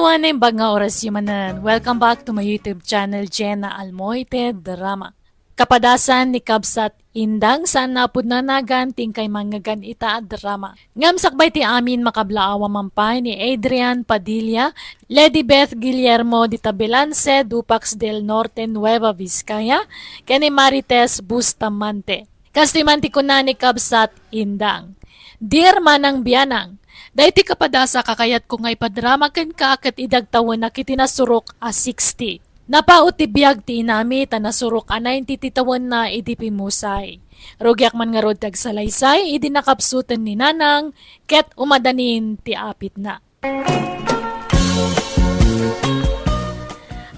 everyone, yung mga oras yumanan. Welcome back to my YouTube channel, Jenna Almoite Drama. Kapadasan ni Kabsat Indang saan napud na naganting kay mga ganita drama. Ngam sakbay ti amin makablaawa mampay ni Adrian Padilla, Lady Beth Guillermo de Tabelance, Dupax del Norte, Nueva Vizcaya, kani Marites Bustamante. Kastimanti ko na ni Kabsat Indang. Dear Manang Bianang, dayti kapadasa kakayat ko ngay padrama ken ka ket idagtawan na kitinasurok a 60. Napautibiyag ti inami tanasurok a 90 titawan na idipimusay. Rogyak man nga rod tagsalaysay idinakapsutan ni nanang ket umadanin ti apit na.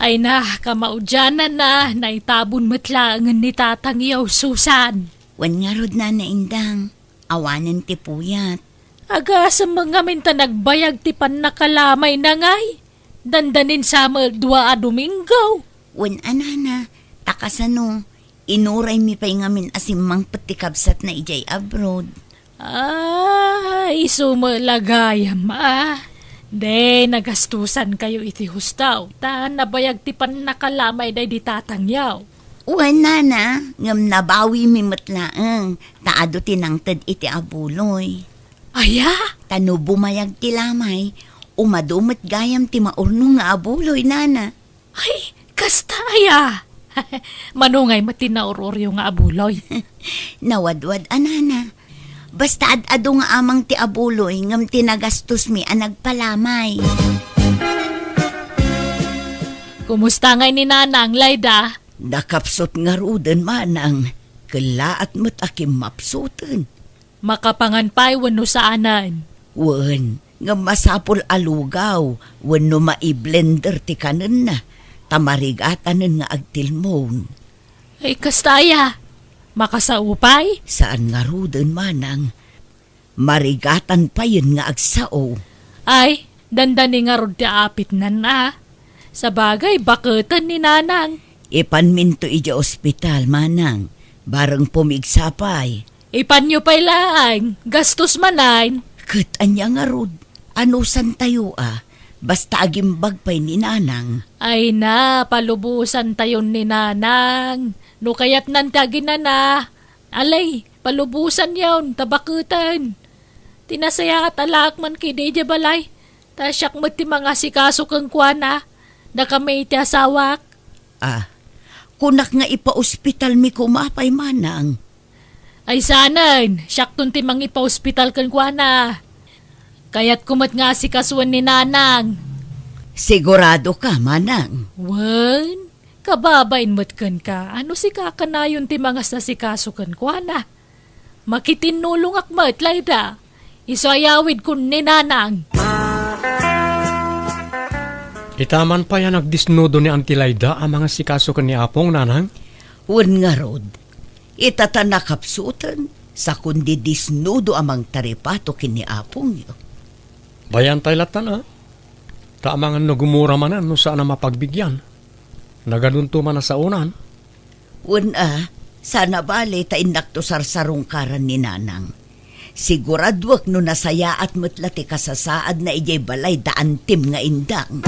Ay na, kamaudyanan na, naitabon matla ang ni tatang iyaw Susan. Wan nga rod na naindang, awanan ti puyat. Aga sa mga minta nagbayag ti pan nakalamay na ngay. Dandanin sa dua a Domingo. Wan anana, takasano, inuray mi pa'y ngamin asimang patikabsat na ijay abroad. Ay, sumalagayam De, nagastusan kayo iti hustaw. Ta, nabayag ti pan nakalamay day di tatangyaw. Wan nana, ngam nabawi mi matlaang, taado tinangtad iti abuloy. Aya? Tano bumayag ti lamay, umadumat gayam ti maurno nga abuloy nana. Ay, kasta aya. Manungay matinauroryo nga abuloy. Nawadwad anana. Basta ad-ado nga amang ti abuloy ngam tinagastos mi ang nagpalamay. Kumusta ngay ni Nanang, Layda? Nakapsot nga rudan manang, kalaat mo't akim mapsutan. Makapanganpay wano saanan. Wan, nga masapol alugaw, wano maiblender ti kanan na, tamarigatanan nga agtilmon. Ay, kastaya. Makasaupay? Saan nga rudan manang, marigatan pa yun nga agsao. Ay, dandani nga rod ti apit na. Sa bagay, baketan ni Nanang. Ipanminto ija ospital manang, bareng pumigsapay. Ipanyo pa'y laang, gastos manayn. Kat anya nga rod, ano san tayo basta agimbag pa'y ni nanang. Ay na, palubusan tayon ni Nanang. No kayat nantagin na. Alay, palubusan yawn, tabakutan. Tinasaya at alak man kay Deja Balay. Tasyak mo ti mga sikaso kang kuwana. Na kami iti asawak. Kunak nga ipa-ospital mi kumapay manang. Ay sanan, syakton ti mang ipa-ospital kan kuwana. Kaya't kumat nga si kasuan ni Nanang. Sigurado ka manang. Wan, kababain mo't kan ka. Ano si kakanayon ti mga sasikaso kan kuwana? Makitinulong akmat, Layda. Isoayawid kun ni Nanang. Itaman pa yan nagdisnudo ni Auntie Layda ang mga sikaso kan ni Apong, Nanang? Wan nga rod, itatanakapsutan sa kundi disnudo amang taripato kini apong yo. Bayan tayo latan, Taamang no gumura man no saan na mapagbigyan. Nagadunto man na sa unan. Wan sana bale ta indakto sarsarong karan ni nanang. Siguradwak no nasaya at mutlati kasasaad na ijay balay daan tim nga indang.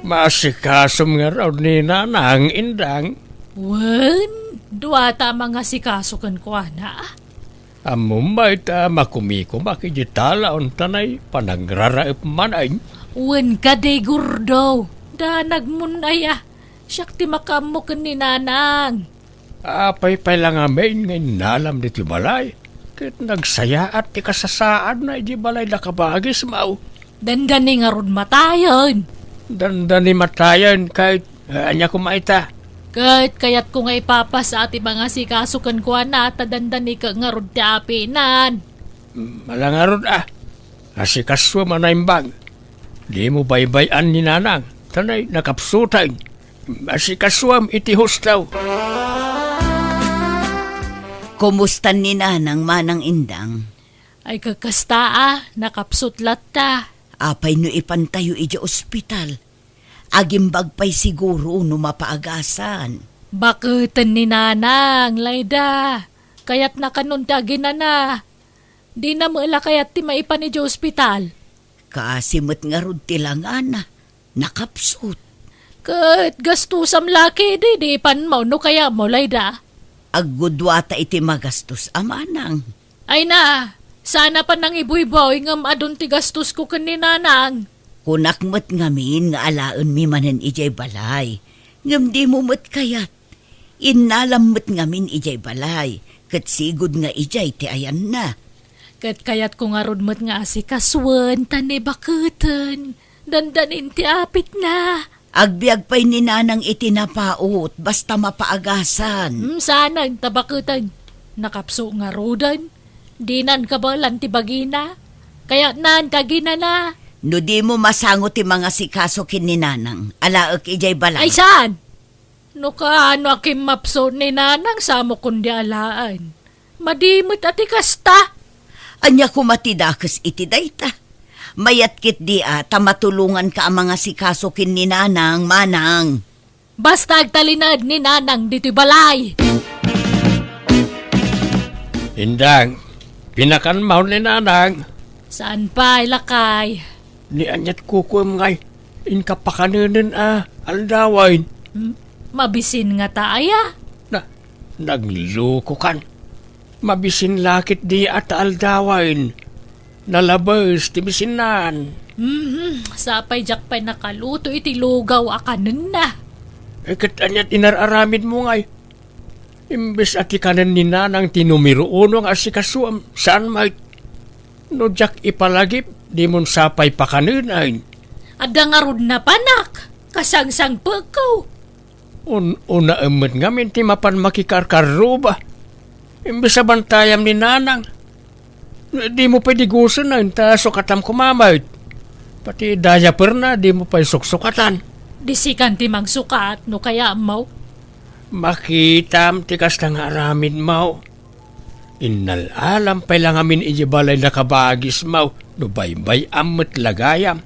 Masikasom nga raw ni Nanang indang. Wan, duwata mga sikaso kan kuwana. Amumay ta makumiko makijitala on tanay panagraraip manay. Wan ka day gurdo. Danag munaya. Siyak ti makamukan ni Nanang. Apay lang amin ngayon nalam di ti balay. Kit nagsaya at ti kasasaan na di balay nakabagis mau. Dandani nga ron matayon. Dandani matayan kahit anya kumaita. Kahit kayat ko nga ipapas sa ati mga sikasukan ko na tadandani ka nga ron ti apinan. Malangarod Asikaswa manaimbag. Di mo baybayan ni Nanang. Tanay nakapsutay. Asikaswam iti hustaw. Kumusta ni nanang manang indang? Ay kakasta nakapsutlat ta. Apay no ipantayo ija ospital. Agimbag pa'y siguro no mapaagasan. Bakutan ni Nanang, Layda. Kaya't nakanuntagin na. Di na mula kaya't ti maipan ni hospital. Kasimot nga rod tilangana. Nakapsot. Kat gastusam laki di pan mo no kaya mo layda. Aggudwata iti magastos amanang. Ay na, sana pa nang ibuyboy ngam adun ti gastos ko kaninanang. Kunakmat ngamin nga alaen mi manen ijay balay. Ngam di mo mat kayat. Inalammat ngamin ijay balay. Kat sigod nga ijay ti ayan na. Kat kayat ko nga rodmat nga asikaswan, tani baketen. Dandanin ti apit na. Agbiag pa'y ni nanang itinapaot, basta mapaagasan. Sana tabaketan. Nakapso nga rodan. Dinan ka ba lan ti bagina? Kaya nan kagina na. No di mo masangot ti mga sikaso kin ni nanang, alaak ijay balay. Ay saan? No kaano akim mapso ni nanang samo kundi alaan. Madimot ati kasta. Anya kumatidakas iti dayta. Mayat kit di tamatulungan ka ang mga sikaso kin ni nanang, manang. Basta agtalinad ni nanang dito'y balay. Indang, pinakanmaw ni nanang. Saan pa ilakay? Ni anyat kukum ngay. Inkapakanunan aldawain. Mabisin nga taaya. Nagloko kan. Mabisin lakit di at aldawain. Nalabas ti bisinan. Sapay jakpay nakaluto iti lugaw akanin na. Kat anyat inararamid mo ngay. Imbes at ikanan ni nanang tinumiro uno nga asikasuam. Saan may no jak ipalagip di mon sapay pakanunain. Ada nga rod na panak. Kasangsang pagkaw. Una emet ngamin ti mapan makikarkaruba. Imbes sa bantayam ni nanang. Di mo pwede gusto na taso katam kumamait. Pati daya perna di mo pa'y suksukatan. Disikan ti mang sukat no kaya mau. Makitam ti kas nga aramid mau. Inalalam pa'y lang amin ijibalay na kabagis mau. No baybay amat lagayam.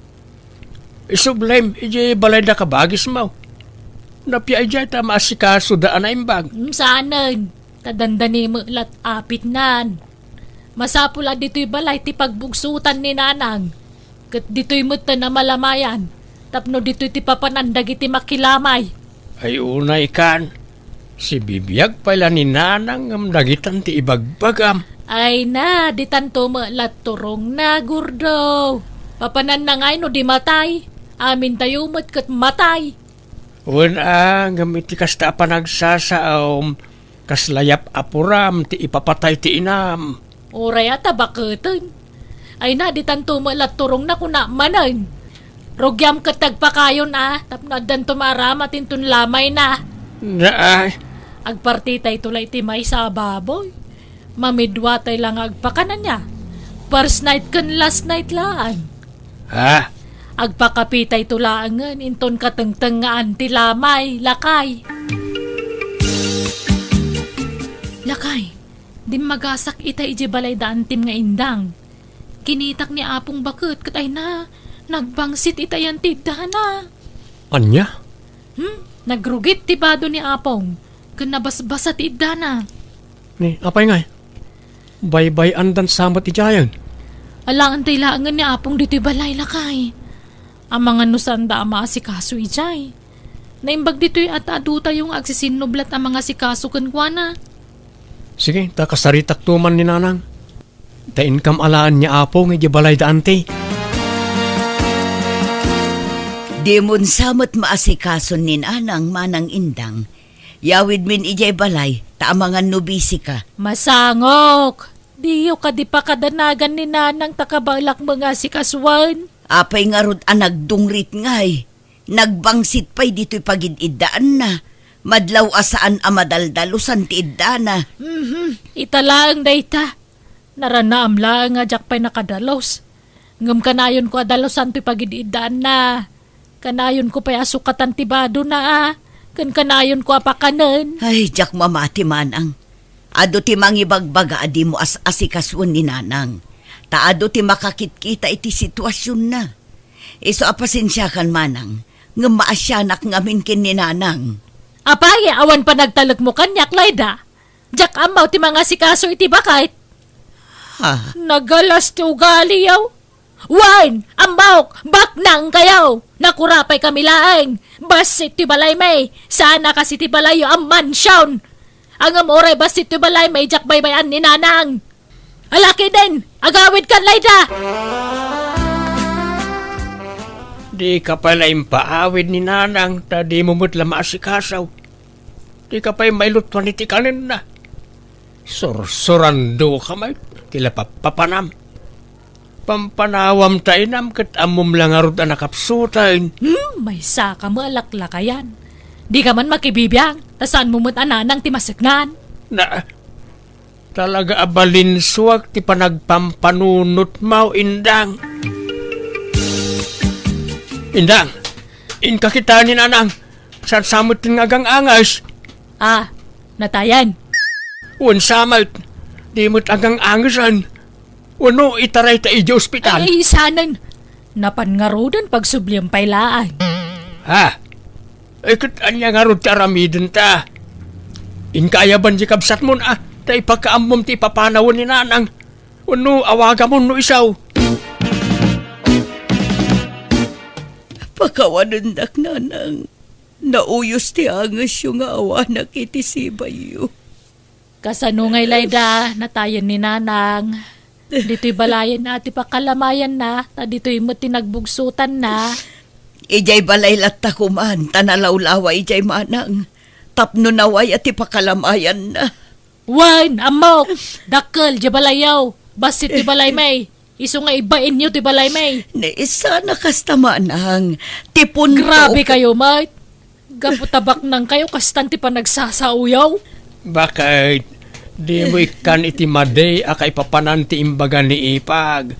Isublem ijibalay na kabagis mau. Napia ijay ta maasikaso daan na imbag. Saanan. Tadandani mo lat apit nan. Masapula dito'y balay ti pagbugsutan ni nanang. Kat dito'y mutta na malamayan. Tapno dito'y ti papanandag iti makilamay. Ay unay kan. Si bibiyag pala ni nanang ang dagitan ti ibagbagam. Ay na, di tanto mo lat turong na gurdo. Papanan na ngay no di matay. Amin tayo mo't kat matay. Una, gamit ti kasta panagsasaom. Kaslayap apuram ti ipapatay ti inam. Oray ata baketen. Ay na, di tanto mo lat turong na kuna manan. Rogyam katagpakayon tapno dan tumarama tintun lamay na. Na Agpartitay tulay ti may sa baboy. Mamidwatay lang agpakanan niya. First night kan last night lang. ha? Agpakapitay tulaangan inton katengtengaan ti lamay, lakay. Lakay, di magasak itay iji balay daan tim nga indang. Kinitak ni apong bakit katay na, nagbangsit itayan ti dana. Anya? Nagrugit ti bado ni apong, kanabasbasa ti dana. Ni, apay ngay? Baybay andan samat ijayan. Alangan tay laangan ni apong dito'y balay, lakay. Ang mga nusanda ang maasikaso ijay. Naimbag dito'y at aduta yung agsisinublat ang mga sikaso kankwana. Sige, ta kasaritak tuman ni nanang. Ta income alaan niya apo nga balay daante. Di mon samot maasikason ni nanang manang indang. Yawid min ijay balay, taamangan nubisi ka. Masangok! Diyo ka di pa kadanagan ni nanang takabalak mga sikaswan. Apay nga rod nagdungrit ngay. Nagbangsit pa'y dito'y pagididaan na. Madlaw asaan amadaldalusan ti iddana. Italaang dayta. Naranaam lang nga jak pa'y nakadalos. Ngam kanayon ko adalosan to'y pagididaan na. Kanayon ko pa'y asukatan tibado na Kan kanayon ko apakanan. Ay, jak mamati manang. Ado ti mangibagbaga adi mo asikaswan ni nanang. Taado ti makakitkita iti sitwasyon na. Iso apasensyakan manang. Nga maasyanak ngamin kin ni nanang. Apay, awan pa nagtalag mo kanyak, Layda. Jak amaw ti mga sikaso iti bakit. Ha? Nagalas ti ugali yaw. Wine! Ambok! Baknang kayo! Nakurapay kami laeng! Basit ti balay may! Sana kasi ti balayo ang mansyon! Ang amoray basit ti balay may jakbaybayan ni nanang! Alaki din! Agawid kan layda! Di ka pala impaawid ni nanang, ta di mo mo't lama asikasaw. Di ka pa'y mailutwan ni tikanin na. Sursurando ka may, tila papanam. Pampanawam ta inam, kat amom lang arod na nakapsutain. May saka mo alaklakayan. Di ka man makibibiyang, tasaan mo mo't ananang ti masignan. Na, talaga abalinswag ti panagpampanunot mau, Indang. Indang, inka kita ni nanang, saan samot tin ngagang angas. Ah, natayan. Wan samot, di mo't agang angasan. Wano itaray ta iji ospital. Ay, sanan. Napangarodan pag subliyang pailaan. Ha? Ikot anya nga rod taramidin ta. Inkayaban di kabsat mo na, ta ipakaamom ti papanawon ni nanang. Wano awaga mo no isaw. Pakawanundak nanang. Nauyos ti angas yung awa na kitisibay yu. Kasano ngay layda, natayan ni nanang. Dito'y balayan na, ti pakalamayan na, ta dito'y mo tinagbugsutan na. Ijay balay latta kuman, tanalawlawa ijay manang. Tapno naway at ipakalamayan na. Wine, amok, dakkel, di balayaw, basit ti balay may. Iso nga ibain niyo ti balay may. Naisa na kasta manang. Tipon Grabe kayo, mate. Gaputabak nang kayo, kastan ti pa nagsasauyaw. Bakit? Di mo ikan iti maday akay papanan ti imbaga ni ipag.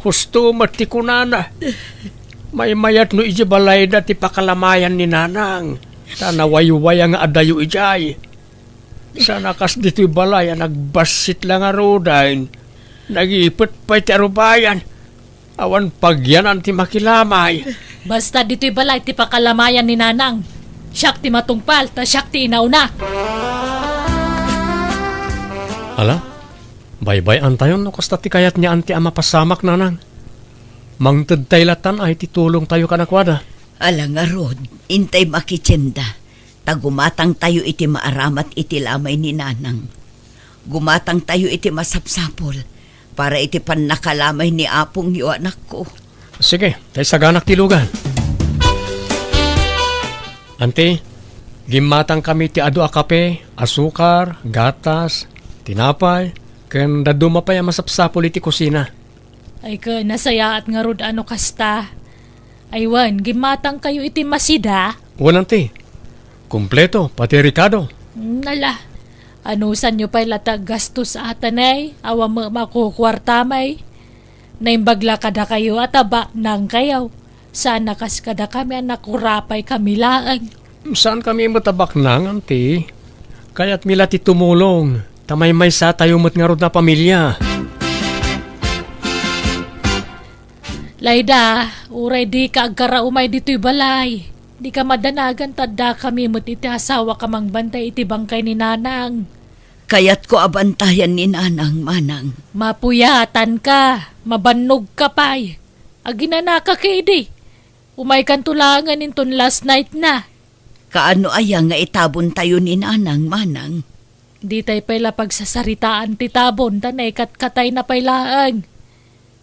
Husto mati kunana. May mayat no iji balay na ti pakalamayan ni nanang. Tanaway-way ang adayo ijay. Sana kas dito'y balay nagbasit lang arodain. Nagipot pa'y ti arubayan. Awan pagyanan ti makilamay. Basta dito'y balay ti pakalamayan ni nanang. Siyak ti matungpal, ta siyak ti inauna. Ala, baybay antayon no kasta ti kayat niya anti ama pasamak nanang. Mangted taylatan ay titulong tayo kanakwada. Alang arod, intay makitsenda. Tagumatang tayo iti maaramat iti lamay ni nanang. Gumatang tayo iti masapsapol para iti panakalamay ni apong yu anak ko. Sige, tayo saganak tilugan. Ante, gimatang kami ti adu a kape, asukar, gatas, tinapay, ken daduma pa yung masapsapol iti kusina. Ay ka, nasaya at nga rod ano kasta. Aywan, gimatang kayo iti masida. Wanante, kumpleto, pati Ricardo. Nala, anusan nyo pa'y latag gastos atanay, awa mo makukwartamay. Naimbagla kada kayo at aba nang kayaw. Sana kas kada kami ang nakurapay kami laang. Saan kami matabak nang, ante? Kaya't mila ti tumulong. Tamay may sa tayo mo't nga rod na pamilya. Layda, uray di ka agkara umay dito'y balay. Di ka madanagan tadda kami mo't iti asawa kamang bantay iti bangkay ni nanang. Kaya't ko abantayan ni nanang manang. Mapuyatan ka, mabannog ka pa'y. Aginana ka kidi. Umay kan tulangan inton last night na. Kaano aya nga itabon tayo ni nanang manang? Di tay pala pagsasaritaan ti tabon, tanay katay na pailaan.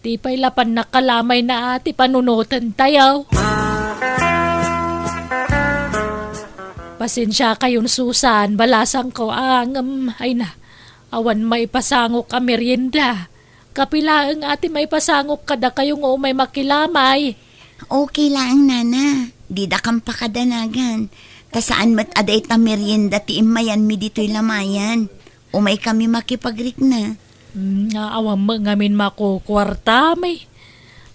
Di pala pan nakalamay na ati panunutan tayaw. Pasensya kayon Susan, balasang ko ay na. Awan may pasangok ka merienda. Kapilaang ati may pasangok kada kayong may makilamay. Okay lang, nana. Di da kang pakadanagan. Tasaan mat aday ta merienda ti imayan mi dito'y lamayan. Umay kami makipagrik na. Awam mo ngamin makukwarta may.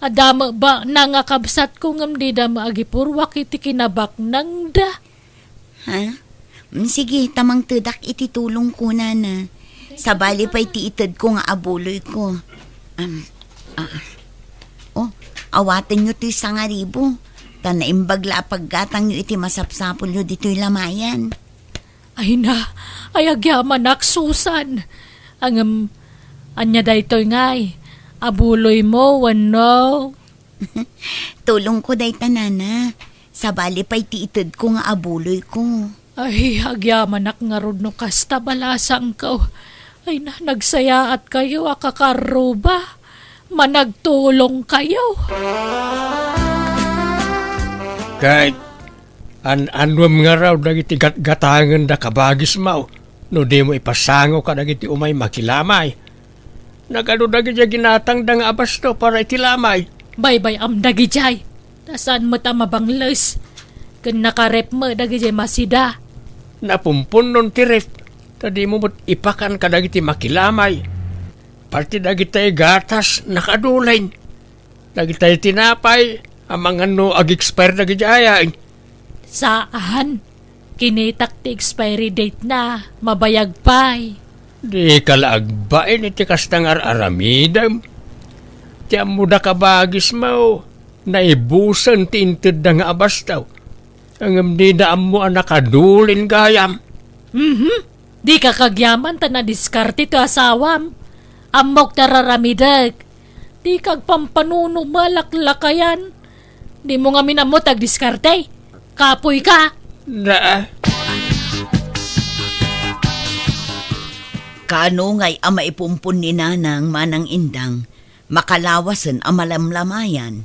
Adama ba nangakabsat ko ngam di da maagipurwak iti kinabak nang da. Ha? Sige, tamang tudak iti tulong ko, nana. Sabali pa iti itad ko nga abuloy ko. Awaten nyo ti sangaribo. Tanaimbagla paggatang nyo iti masapsapol nyo dito'y lamayan. Ay na, ay agyaman ak Susan. Ang anya daytoy ngay. Abuloy mo, wano. Tulong ko day tanana. Sa bali pa'y tiitid ko nga abuloy ko. Ay, agyamanak nga rod no kasta balasang ko. Ay na, nagsayaat kayo, akakaruba. Managtulong kayo. Kahit anwam nga raw dagiti gatangan da kabagis mo. No di mo ipasango ka dagiti umay makilamay. Nagano dagiti ginatang da nga abas to para itilamay. Bye-bye am dagijay. Tasan mo ta mabangles. Kan nakarep mo dagijay masida. Napumpun nun tirip. Tadi mo mo't ipakan ka dagiti makilamay. Parti dagiti gatas nakadulain. Dagiti tinapay. Amang ano ag-expire dagiti ayain. Saan? Kinitak ti expiry date na. Mabayag pa'y. Di kalaagbain iti kastangar aramidam. Tiyam mo da kabagis mo. Naibusan ti intid da nga abas daw. Ang di daam mo ang nakadulin gayam. Di ka kagyaman ta na diskarte to asawam. Amok tararamidag. Di kag pampanuno malaklakayan. Di mo nga minamot ag diskarte. Kapoy ka. Na, Kano ngay ama ipumpun ni nanang manang indang, makalawasan ang malamlamayan.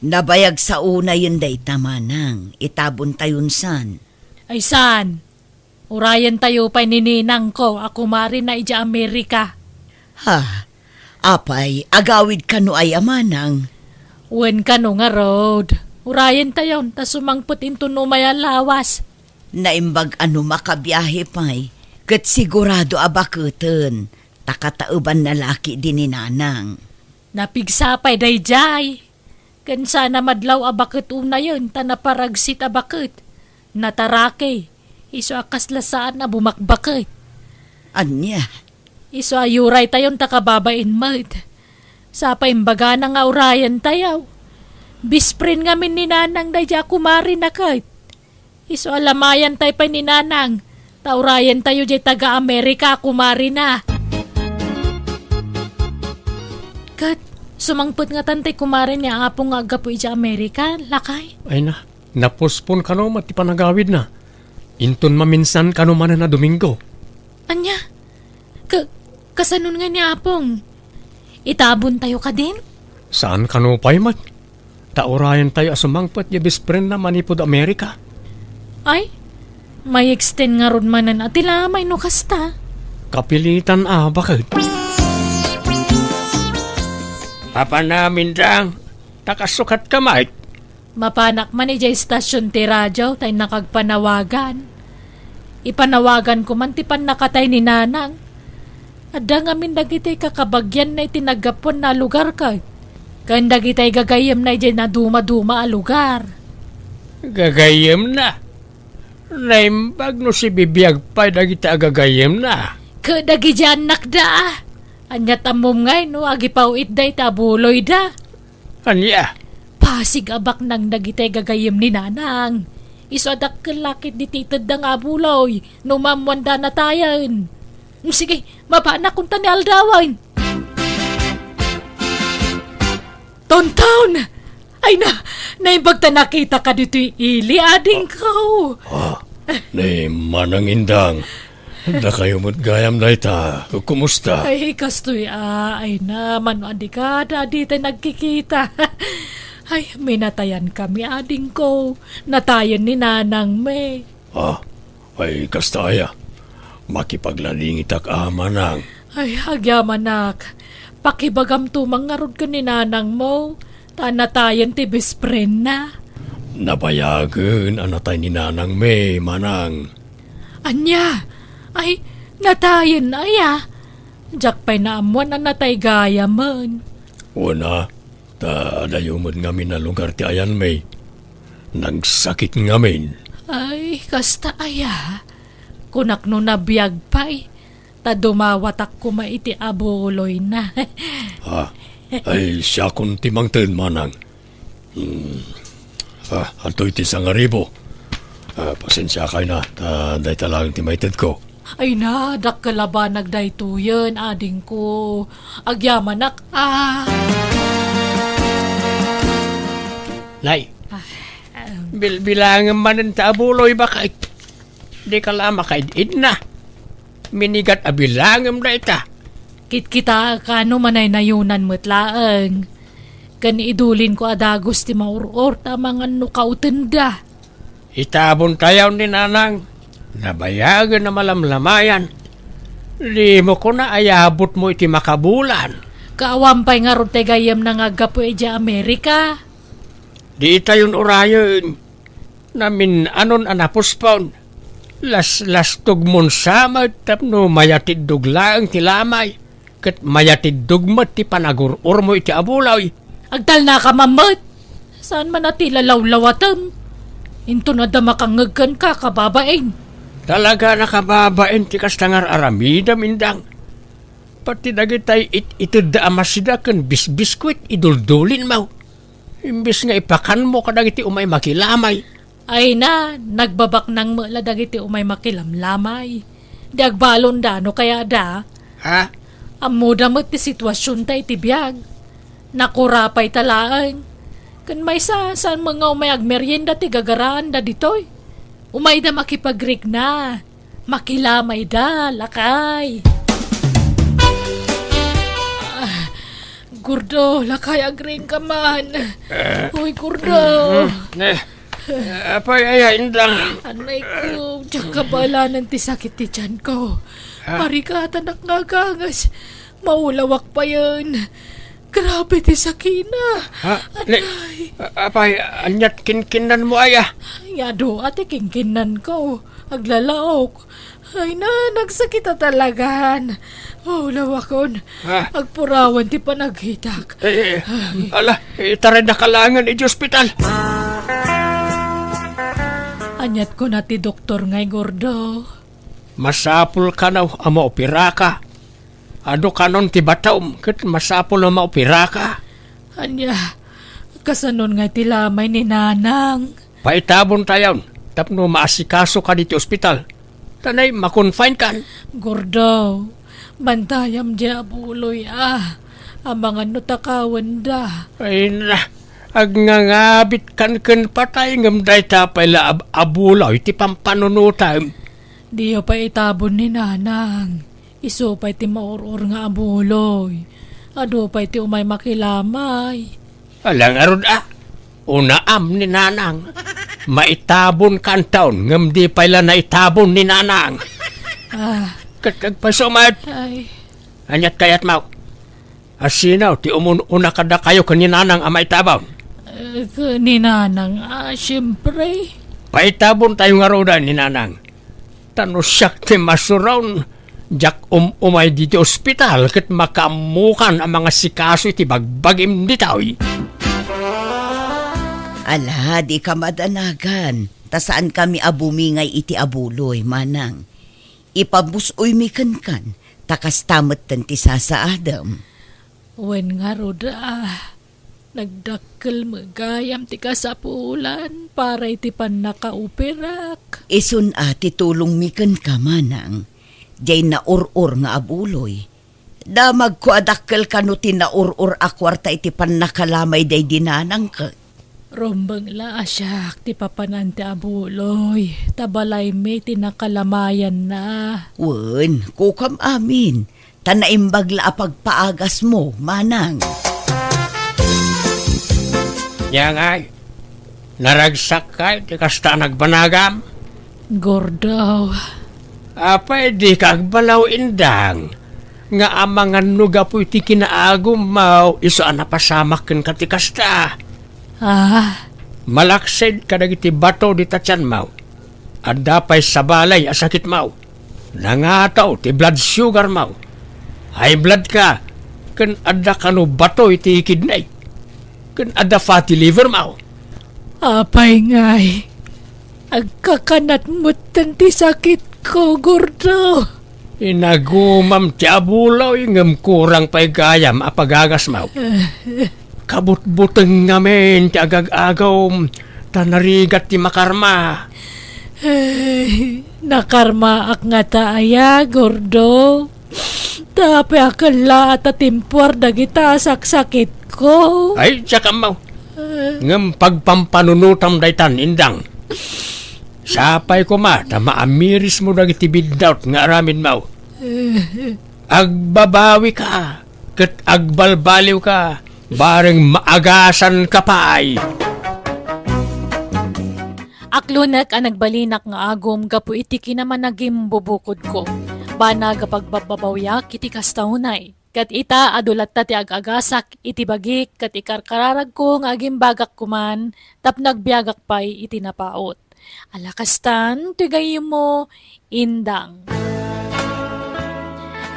Nabayag sa una yun day tamanang, itabon tayon san. Ay san? Urayan tayo pa'y nininang ko. Ako mari na ija Amerika. Ha, apay, agawid ka no ay amanang. Wen ka no nga road. Urayan tayo. Ta sumangput into no maya lawas. Naimbag ano makabiyahe pa'y, kat sigurado abakutan, takatauban na laki din ni nanang. Napigsapay dayjay. Kan sana madlaw abakit una yun. Ta naparagsit abakit. Natarake. Iso akas lasaan na bumakbakit. Anya, Iso ayuray tayon takababain mat. Sa paimbaga na nga urayan tayo. Bisprin nga min ni nanang dayja kumari na kat. Iso alamayan tayo pa ni nanang. Taurayan tayo jay taga-Amerika kumari na. Kat, sumangput nga tantay kumari niya apong nga agapo ija Amerika, lakay. Ay na, napospon ka no, mati panagawid na. Inton maminsan ka no man na Domingo. Anya, kasanon nga niya apong. Itabon tayo ka din? Saan ka no pa'y mat? Taurayan tayo asumangpat ya bispren na manipod Amerika. Ay, may extend nga ron manan at ilamay no kasta. Kapilitan bakit? papa namin dang, takasukat ka Mike. Mapanak man ijay stasyon ti radyo tay nakagpanawagan. Ipanawagan ko man ti pan nakatay ni nanang. Adda nga min dagitay kakabagyan na itinagapon na lugar ka. Kan dagitay gagayam na ijay na duma-duma a lugar. Gagayem na. Naimbag no si bibiyag pa dagita agagayem na. Kadagi dyan nakda. Anyat amom ngay no agipawit day tabuloy da. Anya, Pasig abak nang dagitay gagayam ni nanang. Isodak kalakit di titad ng abuloy. No mamwanda na tayan. Sige, mapanak kung tani aldawan. Tonton! Ay na, naimbag ta nakita ka dito ili ading ko. ni manang indang. Da kayo mo't gayam na ita. Kumusta? Ay, kastoy ay naman adi ka, dadi tayo nagkikita. Ay, may natayan kami ading ko. Natayan ni nanang me. Ay kastaya. Makipaglalingit ak amanang. Ay, agyamanak. Pakibagam tumang nga rod ka ni nanang mo. Tanatayan ti bespren na. Nabayagan anatay ni nanang may manang. Anya, ay, natayan na ya. Diyak pa'y naamuan na natay gaya man. Una, dayo mo't ngamin na lugar ti ayan may. Nagsakit ngamin. Ay, kasta aya. Kunak no nabiyag pa'y. Ta dumawatak ko maiti abuloy na. Ay siya kung timangtin manang. Anto'y ti sangaribo. Pasensya kayo na. Dahi talang timaited ko. Ay na, dakkala ba nagdaytuyan, ading ko. Agyamanak, Nay, bilbilangan man ng taabuloy baka di ka lama kaidid na. Minigat abilangam na ita. Kit-kita kano manay nayunan mutlaang. Kani idulin ko adagos ti mauror tamang ano kautenda. Itabon tayaw ni nanang. Nabayagan na malamlamayan. Di mo ko na ayabot mo iti makabulan. Kaawampay nga ron gayam na nga gapo eja Amerika. Di tayon urayon. Namin anon anapos paon. Las tugmon samad tapno mayatid duglaang ti lamay. Kat mayatid dugmat ti panagurur mo iti abulay. Agdal na ka mamot. Saan man ati lalaw-lawatam? Into na damakangagkan ka kababain. Talaga nakababain ti kastangar aramida mindang. Pati dagitay itid da amasida kan bisbiskwit iduldulin mo. Imbis nga ipakan mo kadagiti umay makilamay. Ay na, nagbabak ng mula dagiti umay makilamlamay. Di agbalon da, no kaya da. Ha? Amo damot ti sitwasyon tay ti biyag. Nakurapay talaan. Kan may saan mga umay agmeryenda ti gagaraan da ditoy. Umay da makipagrig na. Makilamay da, lakay. Gurdo, lakay agring ka man. Uy, Gurdo. Apay ay indang. Anay ko, tiyak kabalanan ti sakit ti tiyan ko. Marikata nakagagas. Maulawak pa yun. Grabe ti sakina. Anay. Apay, anyat kinkinan mo aya. Yado, ate kingkinan ko. Aglalaok. Ay na, nagsakita talagan. Maulawakon. Agpurawan ti panaghitak. Ala, itaray na kalangan iti ospital. Anyat ko na ti doktor ngay Gordo. Masapul ka na maopira ka. Ado kanon ti bataom ket masapul na maopira ka. Anya, kasanon nga ti lamay ni Nanang. Paitabon tayon, tapno maasikaso ka dito ospital. Tanay makonfine kan. Gordo, bantayam di abuloy Ang mga nutakawan da. Ay na, agngangabit kan patay ngam day tapay la abulaw iti pampanunutam. Diyo pa itabon ni Nanang. Iso pa iti maurur nga abuloy. Ado pa iti umay makilamay. Alang arod unaam ni Nanang. Maitabon kan taon ngam di pala na itabon ni Nanang. Kagpasumat. Ay. Anyat kayat mau. Asinaw ti una kada kayo kan ni Nanang amay tabon. Ni Nanang, siyempre. Paitabon tayo nga roda ni Nanang. Tano siyak ti masuraw. Jak umay dito ospital ket makamukan ang mga sikaso iti bagbagim ditaw. Ala, di ka madanagan. Ta saan kami abumingay iti abuloy, Manang. Ipabusoy mi kan, takas tamat ti sasaadam. Wen nga roda, nagdakkel magayam ti kasapulan para iti pan nakauperak. Isun ati tulong mi kan ka, Manang. Jay na urur nga abuloy. Damag ko adakkel kano tinaurur akwarta iti pan nakalamay day dinanang ka. Rombang la asyak ti papanante abuloy. Tabalay may tinakalamayan na. Wen, kukam amin. Tanaimbag la apagpaagas mo, Manang. Yang ay, naragsak kay ti kasta nagbanagam. Gordo. Apay di kagbalaw indang. Nga amangan nuga po iti kinaagum mau iso anapasamak ken kati kasta. Malaksid kadag iti bato di tatyan mau. Adda pay sabalay asakit mau. Nangataw ti blood sugar mau. High blood ka. Ken adda kanu bato iti kidney. Ken adda fatty liver mau. Apay ngay. Agkakanat mo ti sakit ko, Gordo. Inagumam ti abulaw ingam kurang pay gayam apagagas mau. Kabut-buteng ngamen ti agag-agaw tanarigat ti makarma. Nakarma ak nga taaya, gordo. Tapi akala at atimpor dagita saksakit ko. Ay, tsaka mau. Ngam pagpampanunutam daytan, indang. Sapay ko ma, ta maamiris mo dagiti biddaut nga aramin mau. Agbabawi ka, ket agbalbaliw ka, bareng maagasan ka pa ay. Aklunak ang nagbalinak nga agom gapu iti kinaman naging bubukod ko. Bana gapag babawyak iti kastaunay. Kat ita adulat ta ti agagasak iti bagik kat ikarkararag ko nga aging bagak kuman tap nagbiagak pay iti napaot. Alakastan, tigayim mo, indang.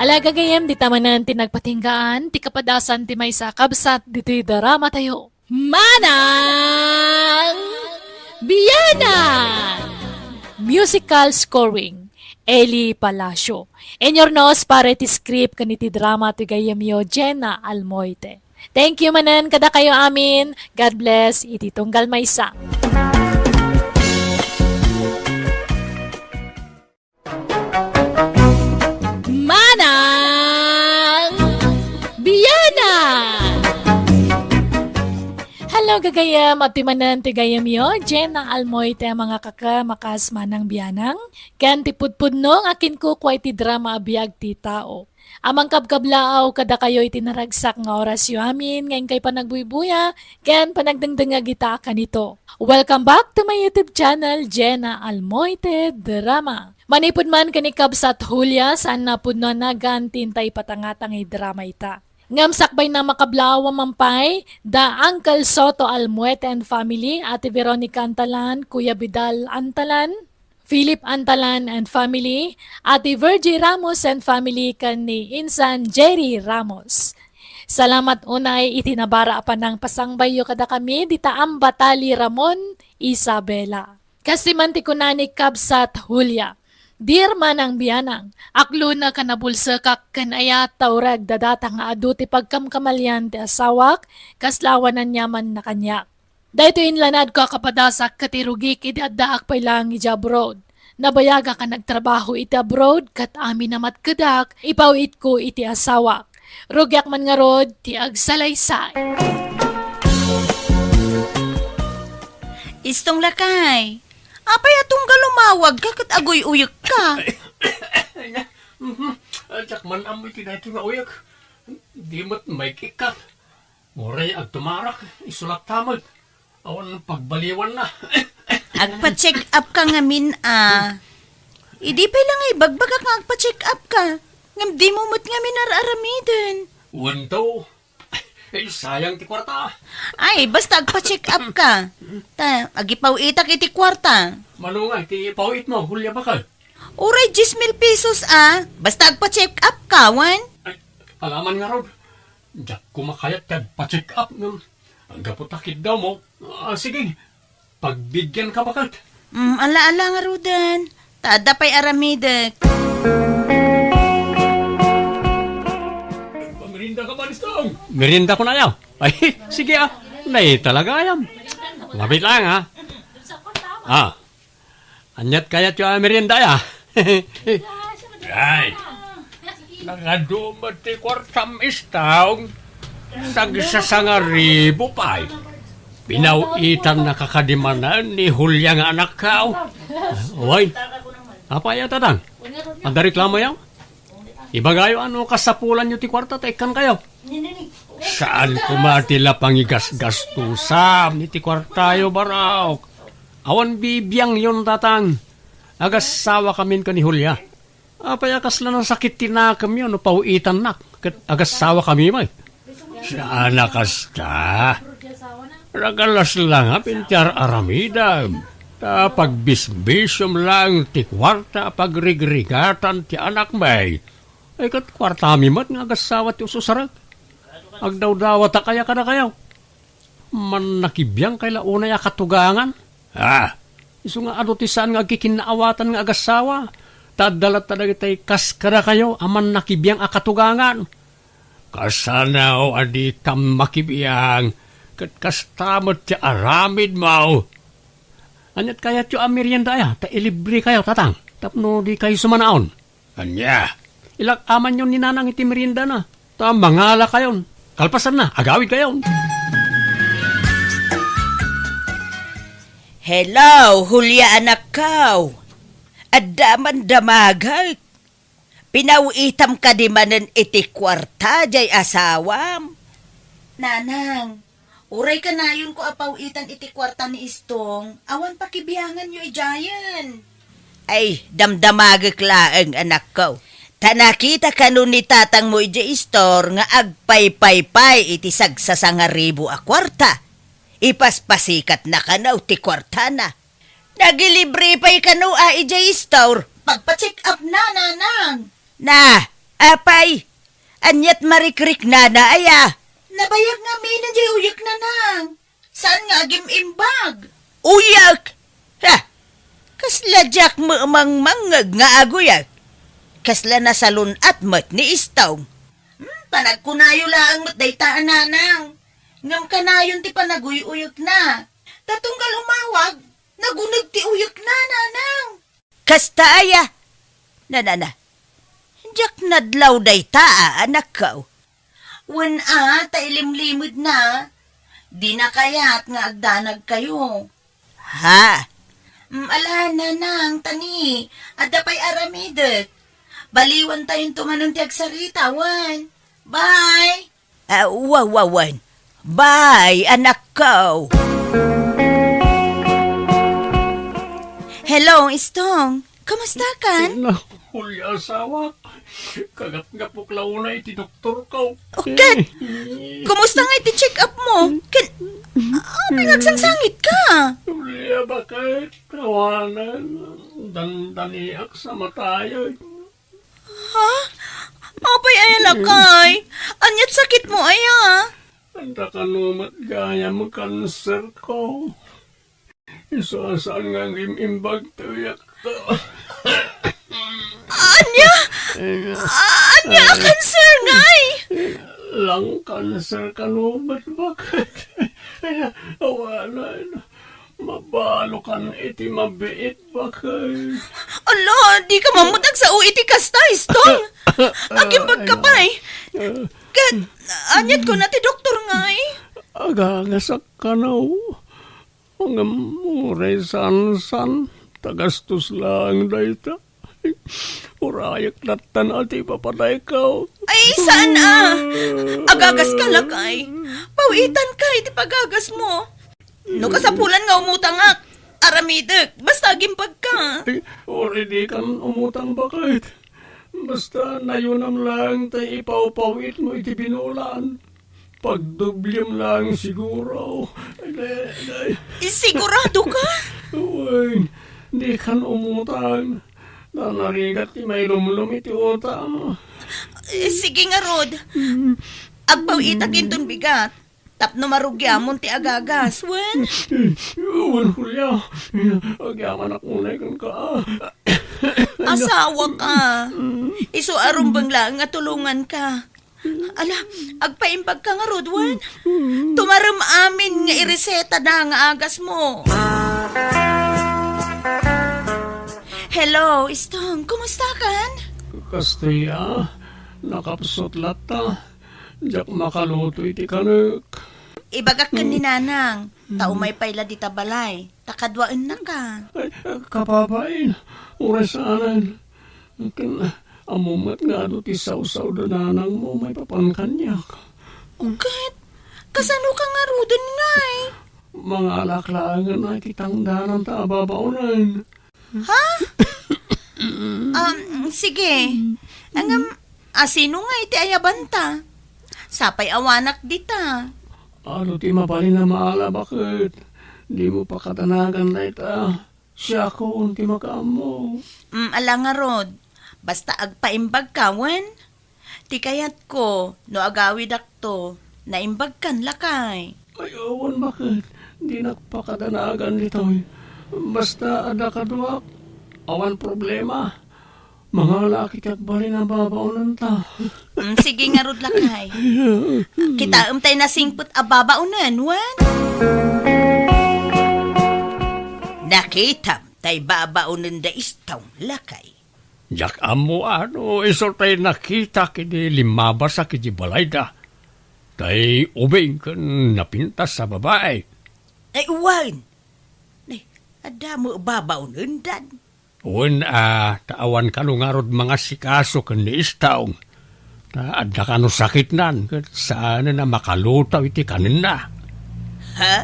Alagagayem di tamanan ti nagpatinggaan ti kapadasan ti maysa kabsat dito'y darama tayo. Manang Biyana! Musical scoring, Eli Palacio. Enyornos para iti script kaniti drama ti gayamyo Jenna Almoite. Thank you manan kada kayo amin. God bless iti tunggal maysa. Manang Biyana! Hello gagayam at timanan ti gayam yo, Jenna Almoite mga kaka makas manang biyanang. Kan ti pudpudno akin ko kway ti drama abiyag ti tao. Amang kabkablaaw kada kayo itinaragsak nga orasyo amin ngayon kay panagbuibuya, kan panagdangdanga gita kanito. Welcome back to my YouTube channel, Jenna Almoite Drama. Manipod man kanikab sa Julia saan na pudno nagan tintay patangatang drama ita. Ngamsakbay na makablawa mampay, da Uncle Soto Almuete and family, Ate Veronica Antalan, Kuya Vidal Antalan, Philip Antalan and family, Ate Virgie Ramos and family kan ni Insan Jerry Ramos. Salamat unay itinabara pa ng pasangbayo kada kami, ditaam Batali Ramon Isabela. Kasi mantikunani kabsat Julia. Dear manang biyanang, aklo na kanabulsakak kanaya taurag dadatang adu ti pagkamkamalyan ti asawak, kaslawanan nyaman na kanyak. Dahito inlanad ko kapadasak katirugik iti addaak pay lang iti abroad. Nabayaga ka nagtrabaho iti abroad, kat amin namat kadak, ipawit ko iti asawak. Rugyak man nga rod, ti agsalaysay. Istong lakay. Apay atong galumawag ka kat agoy uyok ka. Ajak man amoy tinayto nga uyak. Di mo't may kikat. Moray agtumarak, isulak tamag. Awan pagbaliwan na. Agpa-check up ka ngamin Idi pa lang ay bagbaga ka agpa-check up ka. Ngam di mo mo't ngamin ar-aramidin. Wanto. Eh, sayang ti kwarta. Ay, basta agpa-check up ka. Agipaw itak iti kwarta. Manungay, ti pawit mo, hulya bakal. Uray, 10,000 pesos Basta agpa-check up ka, wan. Ay, alaman nga rod. Diyak kumakayat kag pa-check up nun. Ang gaputakid daw mo. Sige, pagbigyan ka bakal. Ala-ala nga rudan. Tada pa'y aramidak. Merinda ka ba, Nistong? Merinda ko na yaw. Ay, sige Nay, talaga yam. Labit lang Anyat kayat yung merienda ya. Ay, nangadumad ti kwartam istaw. Sagsasangaribo pa. Pinawitan na kakadimanan ni Julia nga anak ka. Uy, apa ya tatang? Ang reklamo yaw? Ibagayo ano kasapulan nyo ti kwarta, tekan kayo. Saan kumatila pangigas-gastusam ni ti kwartayo baraw? Awan bibiyang yon tatang. Agasawa kamin ka ni Julia. Payakas lang ng sakit tinakam yun, no pauitan nak. Agasawa kami may. Saan nakasta? Ragalas lang pintyar aramida. Pagbisbisyom lang ti kwarta pagrigregatan ti anak may. Ay kat kwartami mat nga agasawa ti ususarag. Agdaw-dawa ta kaya ka na kayaw. Man nakibiyang kay launa ya katugangan. Iso nga ado ti saan nga kikinaawatan nga agasawa. Tadalat talaga tay kas ka na kayo aman nakibiyang akatugangan. Kasanaw adi kam makibiyang kat kastamot ti aramid mo. Anyat kayat yu merienda ya, ta ilibre kayo tatang. Tapno di kayo sumanaon. Anya, Ilak aman yun ni nanang iti merienda na. Ta mangala kayon. Kalpasan na, agawid kayon. Hello, Hulya anak kaw. Adaman damagay. Pinawitam ka di manen iti kwarta jay asawam. Nanang, uray ka na yun ko apawitan iti kwarta ni Istong. Awan pakibiyangan nyo ijayan. Ay, damdamagak laeng anak ko. Tanakita ka nun ni tatang mo iti store nga agpay-pay-pay iti sagsasangaribo a kwarta. Ipaspasikat na kanaw ti kwarta na. Nagilibre pa'y kanu a iti store. Pagpa-check up na, Nanang. Na, apay, anyat marikrik na aya. Nabayag nga may nandiyo uyak, Nanang. Saan nga imbag? Uyak! Ha! Kasla jak mo mangmangag nga aguyak. Kasla na salun at mat ni Istong. Panagkunayo laang mat daytaan, Nanang. Ngam kanayon ti panaguyuyok na. Tatunggal umawag, nagunag ti uyok na, Nanang. Kasta aya. Na. Jak nadlaw day taa, anak ko. Wen tailimlimod na. Di na kaya't nga agdanag kayo. Ha? Ala, Nanang, tani. Adapay aramidek. Baliwan tayong tumanong ti agsarita, wan. Bye! Wawawan. Bye, anak ko. Hello, Istong. Kamusta kan? Hulya asawa. Kagat-gapok launay ti doktor ko. Okay. Kumusta nga iti-check up mo? Pinagsangsangit ka. Hulya bakit? Kawanan. Dandaniak sa matayo. Ha? Apay ay lakay. Anyat sakit mo aya. Anda kanumat gaya mo kanser ko. Isasaan nga imbag tuyak to. Anya cancer ngay. Lang kanser kanumat bakit? Awanan. Mabalo kan iti mabiit bakit? Ala, di ka mamutag sa uiti kasta, Istong. Agimbag ka pa'y. Kat, anyat ko na ti doktor ngay. Agagasak ka na ang muray san-san. Tagastos lang dayta. Urayak natan ati papaday ka. Ay, saan agagas ka lakay. Pawitan ka, iti pagagas mo. No kasapulan nga umutangak. Aramidek, basta agimbag ka. Already kan umutang bakit? Basta nayunam lang tayo ipawpawit mo iti binulan. Pagdublem lang siguro. Sigurado ka? Uy, di kan umutang. Nanarigat ti may lumlum iti utang. Sige nga, Rod. Agpawitak intun bigat. Tapno marugyamon ti agagas, wen? Uwan hulya. Agyaman akunay kan ka. Asawa ka. Iso arumbang lang nga tulungan ka. Ala, agpaimbag ka nga, Rodwan. Tumaram amin nga ireseta na nga agas mo. Hello, Istong. Kumusta kan? Kastaya, nakapsot lata. Diyak makaluto iti kanek. Ibagak ka ni Nanang. Taumay payla di tabalay. Takadwaan na ka. Ay, kapapain. Urasanan. Amumat nga do ti saw-saw da nanang mo may papankanyak. Ugat, kasano ka nga Rodon nga eh? Mga alaklangan na kitangdanan ta ababaunan. Ha? Sige. Sino nga iti ayabanta? Sapay awanak dita. Ano ti mapalin na maala bakit? Di mo pa katanagan na ita. Siya ko unti makaamo. Ala nga Rod. Basta agpaimbag ka, wen? Ti kayat ko, no agawid akto, naimbag kan lakay. Ay, awan bakit? Di nakpakadanagan dito. Basta ada kaduak. Awan problema. Mga laki kat bali na babaunan ta. Sige nga Rod lakay. Kita tay na singput ababaunan, wen? Nakita tay babaunan da istong lakay. Jak amo iso tay nakita kini limabas sa kiji balayda. Tay ubing kan napintas sa babae. Ay, uwan. Ay, ada mo babaunan dan. Taawan ka no nga rod mga sikaso kan ni istaong. Ada ka no sakit nan, saan na makalutaw iti kanin na. Ha?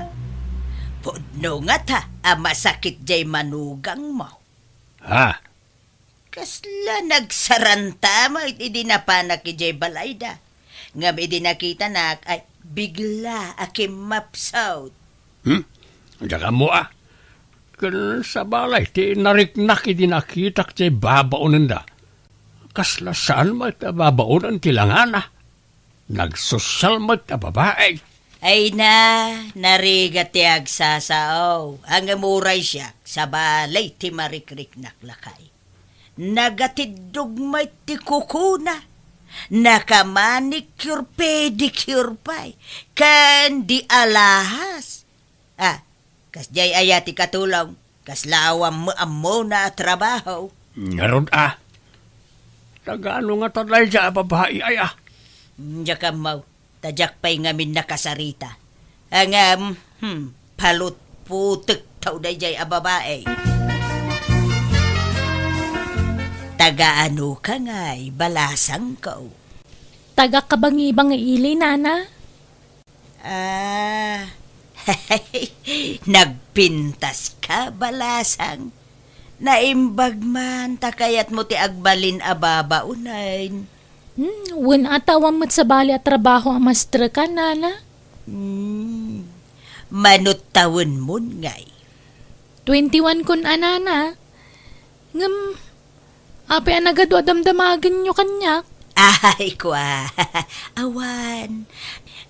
Pudno nga ta, masakit jay manugang mo. Ha? Kasla nagsaranta mo, iti napanak jay balayda. Ngam iti nakita na, ay bigla akim mapsaw. Diyan mo Kan sa balay, ti nariknak iti nakitak jay babaunan da. Kasla saan mo iti babaunan tilangana. Nagsosyal mo iti babae. Ay na, narigat ti agsasaw. Ang amuray siya sa balay ti marikrik naklakay. Nagatidog may ti kukuna. Nakamanicure pedicure pa'y. Kan di alahas. Kas jay ayati katulong. Kas lawam mo amo na trabaho. Ngaron Tagaano nga talay dya babae Diya mau. Tajak pa'y ngamin nakasarita. Ang palut putek tau dayjay babae. Tagaano ka nga'y balasang ko. Taga kabangi-bangi ili, nana? Nagpintas ka balasang. Naimbag man takayat mo ti agbalin ababaunain. Wen atawan mo't sa bali at trabaho ang mastra ka, nana? Manot tawon mo ngay. 21 kun anana. Ngam, ape anagado damdamagan nyo kanyak. Ay, kwa. Awan.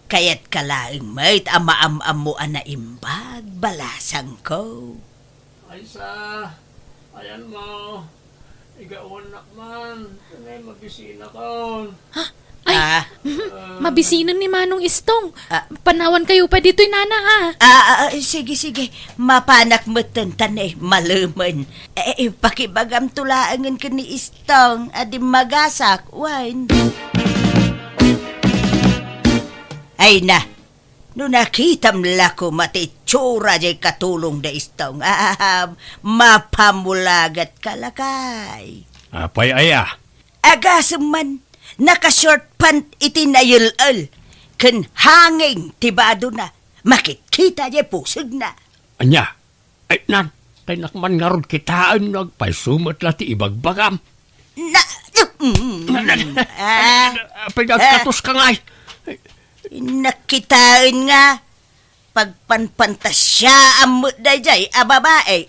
Kaya't kalaing may't ama-am-am mo na imbag balasang ko. Ay ayan mo. Igaunak man. Kanay mabisina ko. Mabisinan ni Manong Istong. Panawan kayo pa dito'y nana, Sige. Mapanak mo tantan maluman. Pakibagam tulaangan ka ni Istong. Adi magasak, wine. Ay na. No nakitam lako matitsura jay katulong da Istong. Mapamulagat kalakay. Apay Agasam man. Naka-short pant iti nayul-ul. Kan hanging tibado na. Makikita niya pusog na. Anya, ay nan, tay nakman nga ron kitaan nagpaisumat la ti ibagbagam. Pinagkatos ka nga'y. Nakitaan nga. Pagpanpantasya amot da jay, babae,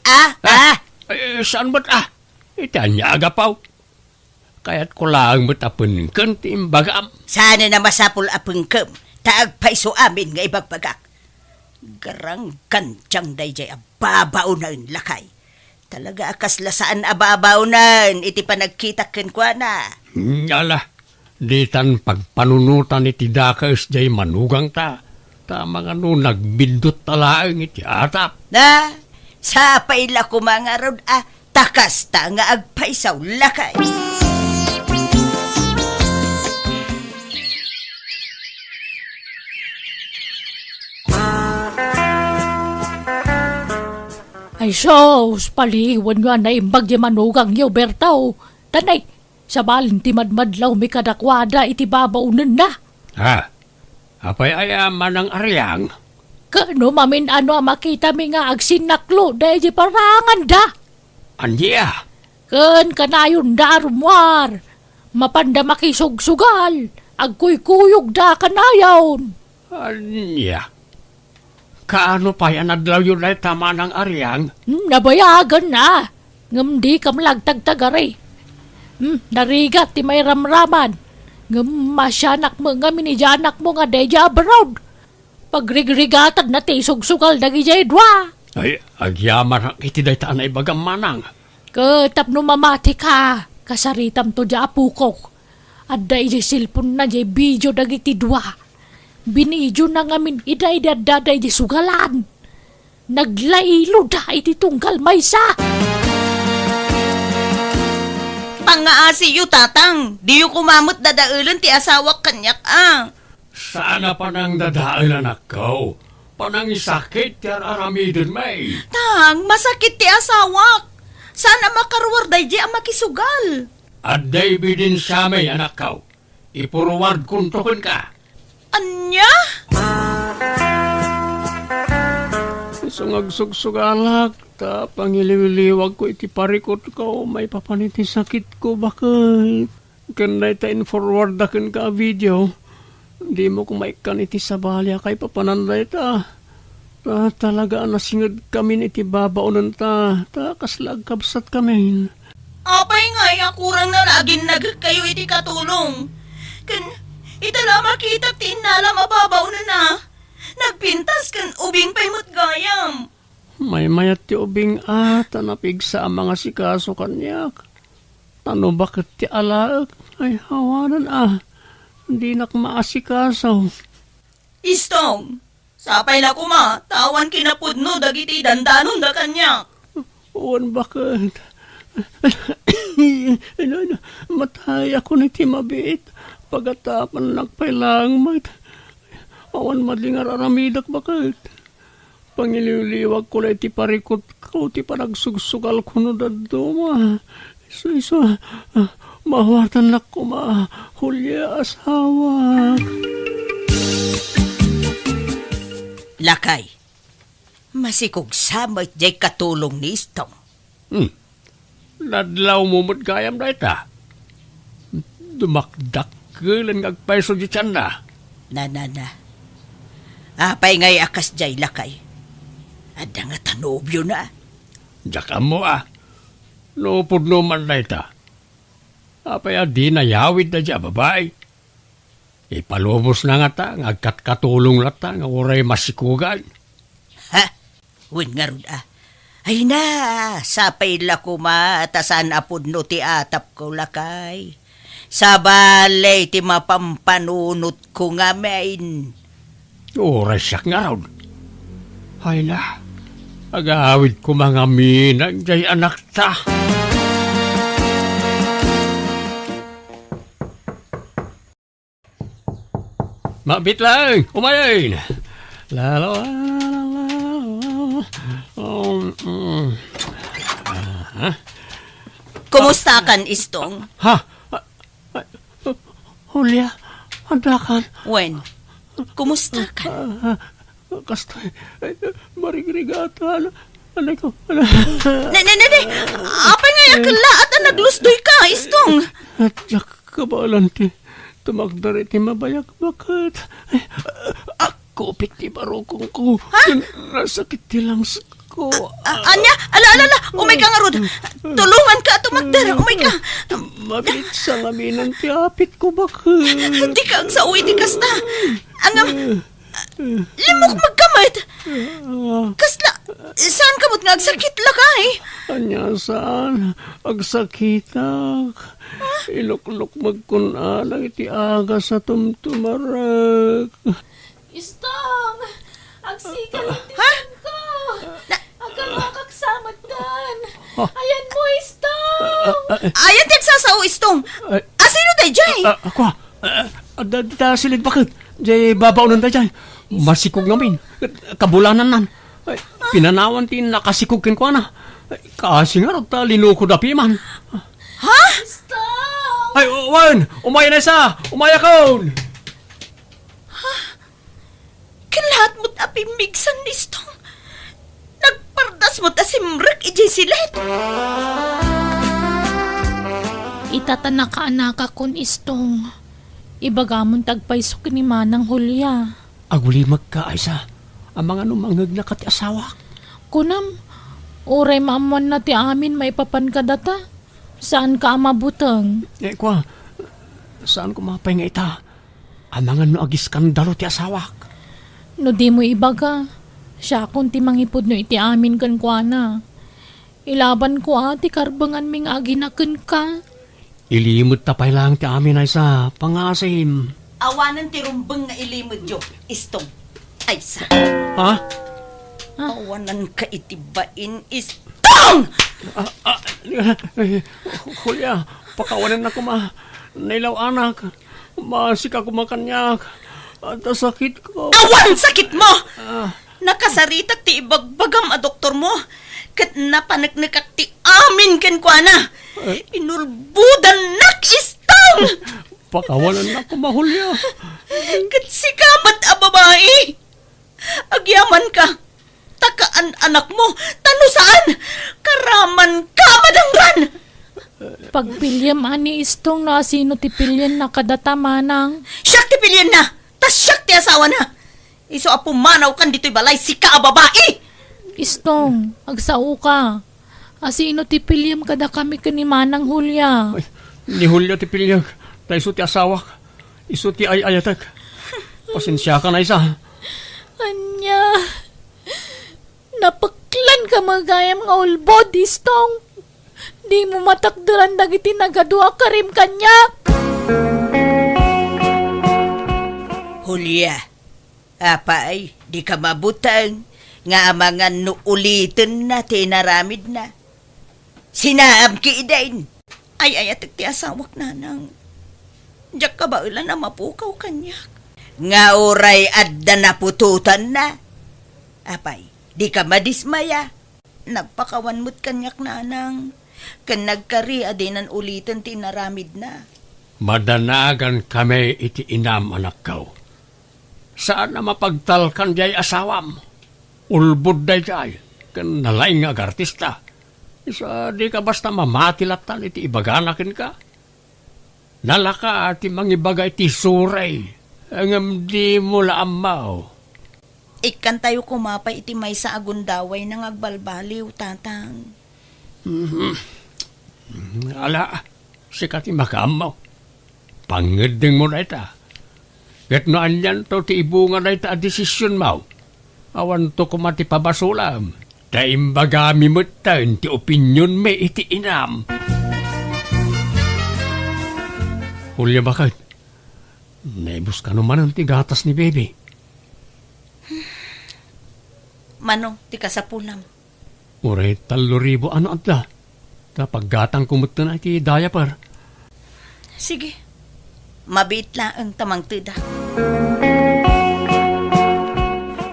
Saan ba't Itanya agapaw. Kaya't ko lang matapon kan ti imbagam. Sana na masapul apengkem. Taag paiso amin nga ibagbagak. Garang kantyang da jay, ababaw na lakay. Talaga akas lasaan ababaw na iti panagkitakin kwa na. Yala, ditan pagpanunutan iti dakas jay manugang ta. Mga nagbindot talaang iti atap. Sa paila ko mga rod, takas ta nga agpaisaw lakay. Ay sos, paliwan nga na imbag di manugang yaw bertaw. Tanay, sa balin ti madmadlaw may kadakwada iti babaunan na. Apay manang aryang. Kano mamin makita mi nga agsinaklo dahil di parangan da. Andiya. Ken kanayon da rumwar. Mapanda makisugsugal. Agkuy-kuyog da kanayon. Anya. Kaano pa yan adlaw yun ay tama ng aryang? Nabayagan na. Ngam di kam lagtagtagari. Narigat ti may ramraman. Ngam masyanak mo nga minijanak mo nga deja abroad. Pagrigrigatag na ti sugsugal dagi jay dwa. Ay, agyaman iti day taan ay bagam manang. Katap no mamati ka. Kasaritam to di apukok. At day jay silpon na jay video dagi ti dwa. Binidyo na ngamin iday daday di sugalan. Naglailo da iti tunggal maysa. Pangaasi yu tatang, di yu kumamot dadaulan ti asawak kanyak Sana pa nang dadaal anak ko. Panang isakit ti aramidin may. Tang, masakit ti asawak. Sana makaruwar day di ang makisugal. At David din siya may anak ko. Ipuruward kuntukon ka. Anya? Sungag-sugsugalak, ta pangiliwiliwag ko iti parikot ko, may papaniti sakit ko, bakit? Kanday ta in-forward akin ka video, di mo kumaikan iti sabalya kay papananday ta. Ta talaga nasingad kami iti babaonan ta kaslag kabsat kami. Apay nga, kurang na laging kayo iti katulong. Itala makita tinala mababaw na. Nagpintas kan ubing paymot gayam. May mayat ti ubing tanapig sa mga sikaso kanyak. Tano bakit ti alaak? Ay hawanan hindi nak maasikaso. Istong, sapay la kuma, tawan kinapudno dagiti dandanon da kanyak. Uwan bakit? Matay ako niti mabit. Pagatapan nagpailang awan madlingar aramidak bakit? Pangiliwliwag ko na iti parikot ko, ti panagsugal ko no daduma. Iso, mawatan na ko hulya asawa. Lakay, masikog samot jay katulong ni Istong. Nadlaw mo mo't gayam na ita. Dumakdak kilan ngagpaiso di tiyan na. Na. Apay ngay akas jay lakay. Ada nga tanobyo na. Diyak mo Lupod naman na ita. Apay di na yawid na dya babae. Ipalubos na nga ta, ngagkatkatulong na ta, nga uray masikugan. Ha? Win nga ron Ay na, sapay la kuma, tasan apod no ti atap ko lakay. Sa balay ti mapampanunot ko nga main. Uray siya nga ron. Ay na, agawid ko mga minang jay anak ta. Mabit lang, umayin. Lalo, Kumusta kan, Istong? Ha? Hulya, andakan. Wen, kumusta ka? Kasta, marigrigatan. Anay ko, Ne, apay nga yakala at naglusdoy ka, Istong. At yak kabalanti, tumagdari ti mabayak bakit? Ako, pikti barokong ko. Ha? Nasakit ti langs ko. Anya, ala, umay ka nga rod. Tulungan ka at tumagdara, umay ka. Mabit sa ngaminan ti apit ko bakit? Di ka ang sauwi ti kasta. Limok magkamit. Kasla, saan kamot nga agsakit lakay? Anya saan? Agsakitak. Iluklok magkunalang iti aga sa tumtumarak. Istong! Agsikan ang ko! Agang makaksamat dan! Ayan mo, Istong! Ayan ti agsasaw, Istong. Asino day, Jay? Ako, dita silid bakit? Jay, babaw nun da, Jay. Masikog namin. Kabulanan nan. Pinanawan ti nakasikog kin ko na. Kasi nga rin linuko da piman. Ha? Istong! Ay, Wan! Umaya na isa! Umaya kaon! Kalahat mo't apimigsan, Istong. Nagpardas mo't asimrek, ijay silet. Itatanaka-anaka kun, Istong. Ibagamon tagpaisok ni Manang Hulya. Aguli magkaaysa. Ang mga numangag na kati asawa. Kunam, uray maamuan na ti amin may papankadata. Saan ka mabutang? Kwa, saan ko mapay nga ita? Ang mga no agiskandalo ti asawa. No di mo ibaga, siya kung ti mangipod no iti amin kan kwa na. Ilaban ko ti karbangan ming aginakan ka. Ilimot tapay lang ti amin ay sa pangasim. Awanan ti rumbeng nga ilimod yo, Istong. Ay sa. Ha? Awanan ka itibain istong! Hulya, pakawanan na ko ma. Nailaw anak. Masika ko makanyak. At sakit ko. Awan sakit mo! Nakasaritak ti ibagbagam a doktor mo. Kat napanagnikak ti amin ken kwa na. Inulbudan nak istong! Pakawanan na ko mahulya. Kat sikamat a babae. Agyaman ka. Takaan anak mo. Tano saan? Karaman ka madangran. Pagpilyam ani istong na sino ti pilyan na kadata manang. Siyak ti pilyan na. Tas siyak ti asawa na. Iso apo manaw kan dito'y balay sika a babae. Istong, agsao ka. Asino ti pilyam kada kami kani manang Hulya. Ay, ni Hulya ti pilyag. Ta iso ti asawa. Iso ti ayatak. Pasensya ka na isa. Anya, napaklan ka magayam nga ulbod, Istong. Di mo matakdaran dagiti nagadua ka rin kanyak. Hulya, apay, di ka mabutang nga amangan no ulitin na tinaramid na. Sinaam ki idain. Ay atik ti asawak nanang. Diyak ka ba ulan na mapukaw kanyak? Nga oray adda na pututan na. Apay, di ka madismaya. Nagpakawan mo't kanyak nanang. Kan nagkari adinan ulitin tinaramid na. Madanagan kami iti inam anak kaw. Saan na mapagtalkan jay asawam? Ulbod day jay. Kan nalaing nga artista. Isa di ka basta mamatilatan iti ibaganakin ka. Nalaka ati mangibaga iti suray. Ang di mo laamaw. Ikan tayo kumapay iti may sa agundaway nang agbalbaliw, tatang. Ala, sikati makaamaw. Pangeding mo na ita. Ket no anyan to ti ibunga na ita a desisyon mo. Awan to kumati pabasulam. Ta imbaga mimutan ti opinyon me iti inam. Hulya bakit? Naibus ka naman ang tigatas ni baby. Manong, ti kasapulam. Uray 3,000 ano adla. Kapag gatang kumutta na iti diaper. Sige, mabit lang ang tamang tuda.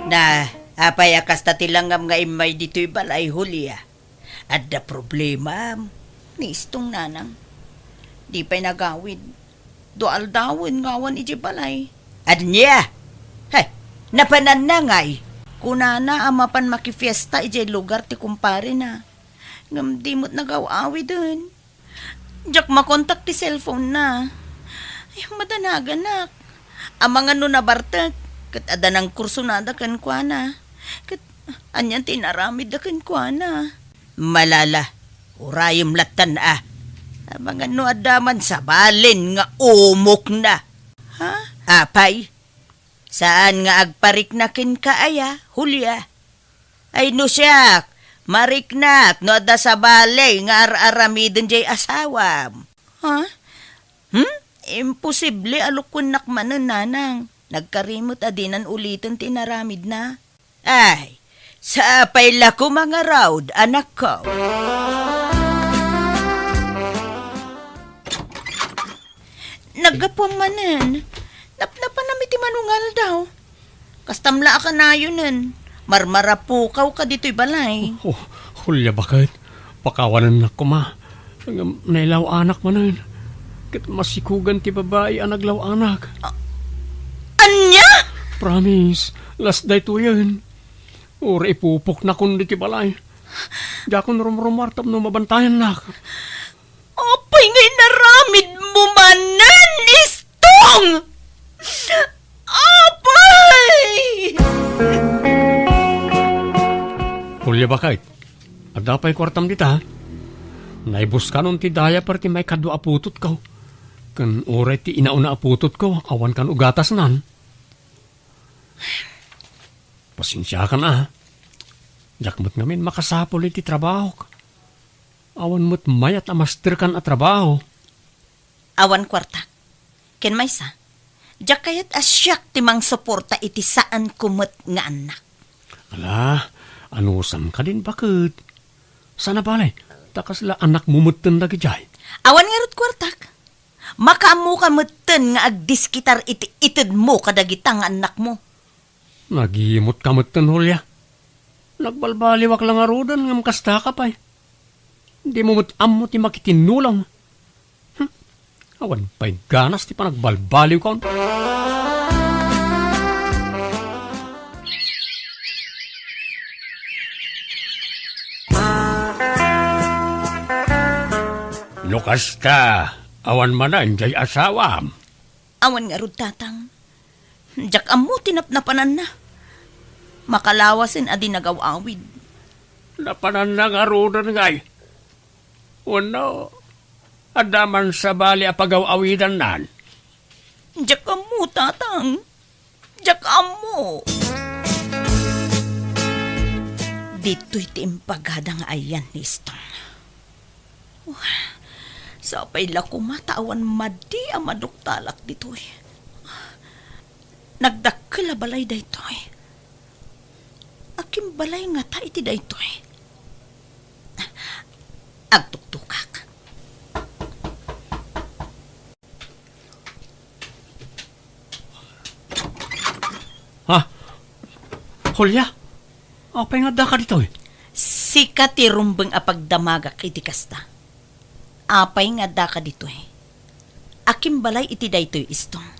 Na, apay akas tatilangam nga imay dito'y balay Hulya. At da problema, ni istong nanang. Di pa'y nagawid. Doal dawin ngawan iti balay. At niya, napanan na ngay. Kunana amapan makifiesta iti lugar ti kumpare na. Ngam di mo't nagawawi dun. Diyak makontak ti cellphone na. Ay, madanagan nak. Amang ano na bartek. Kat ada ng kurso na da kan kwa na. Kat anyan tinaramid da kan kwa na. Malala. Urayim latan Amang ano adaman sa balin nga umok na. Ha? Apay? Saan nga agparik na kin kaaya, Hulya? Ay no siyak. Mariknak, no da sa balay, nga aramidin jay asawam. Ha? Imposible alukun nakmanan nanang. Nagkarimot adinan ulitin tinaramid na. Ay, sa apay lako mga raud, anak ko. Nagapong manan. Napnapan namin ti manungal daw. Kastamla ka na yunan. Marmara pukaw ka dito'y balay. Oh, Hulya bakit? Pakawanan na ko ma. Nailaw anak mo na yun. Kat masikugan ti babae ang naglaw anak. Anya? Promise, last day to yan. Ura ipupok na kundi ti balay. Jakon rumrumartap no mabantayan na. Apay ngay naramid mo manan, istong! Apay! Hulya bakit? Ada pa'y kwartam dita. Naibus ka nun ti daya ti may kadwa aputot ko. Kan oray ti inauna aputot ko, awan kan ugatas nan. Pasensya ka na. Jakmat ngamin makasapol iti trabaho ka. Awan mo't mayat na master kan at trabaho. Awan kwarta. Ken maysa. Diyak kayat asyak timang suporta iti saan kumot nga anak. Ala, Anusam ka din bakit? Sana balay, takas la anak mumutan lagi jay. Awan nga rot kwartak. Makamu ka meten nga agdiskitar iti-ited mo kadagitang anak mo. Nagimot ka mutan, Hulya. Nagbalbaliwak lang arudan ngam kasta ka pa'y. Di mo mo ti makitinulang. Awan pa'y ganas ti pa nagbalbaliw ka. No kasta, awan manan jay asawam. Awan nga rod tatang. Jak amu tinapnapanan na. Makalawasin adi nagawawid. Napanan na nga rodan ngay. Wano, adaman sa bali apagaw-awidan nan. Jak amu tatang. Jak amu. Dito'y tiimpaghada nga ayan ni Stone. Sapay la kumatawan madi ang maduktalak dito'y. Nagdakkel balay daytoy. Akim balay nga ta iti daytoy. Agtuktukak. Ha? Hulya? Apay nga da ka dito eh. Sika ti rumbeng apagdamagak iti kasta. Apay nga da ka dito eh. Akim balay iti daytoy istong.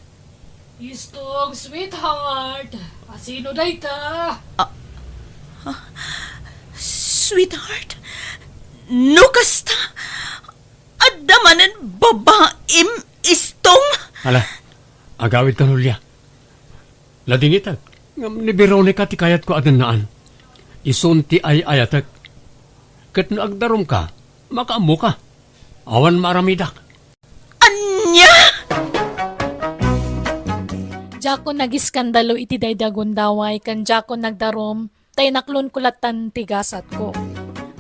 Istong, sweetheart. Asino dayta? Sweetheart, no kasta. Adamanan babaim istong. Hala, agawid ka, Hulya. Ladingitag, ngam ni Veronica ti kayat ko adan naan. Isunti ay ayatak. Kat no agdarom ka, makaamu ka. Awan maramidak. Anya! Jako nagiskandalo iti daydagon daway kan jako nagdarom tay naklon kulatan tigasat ko.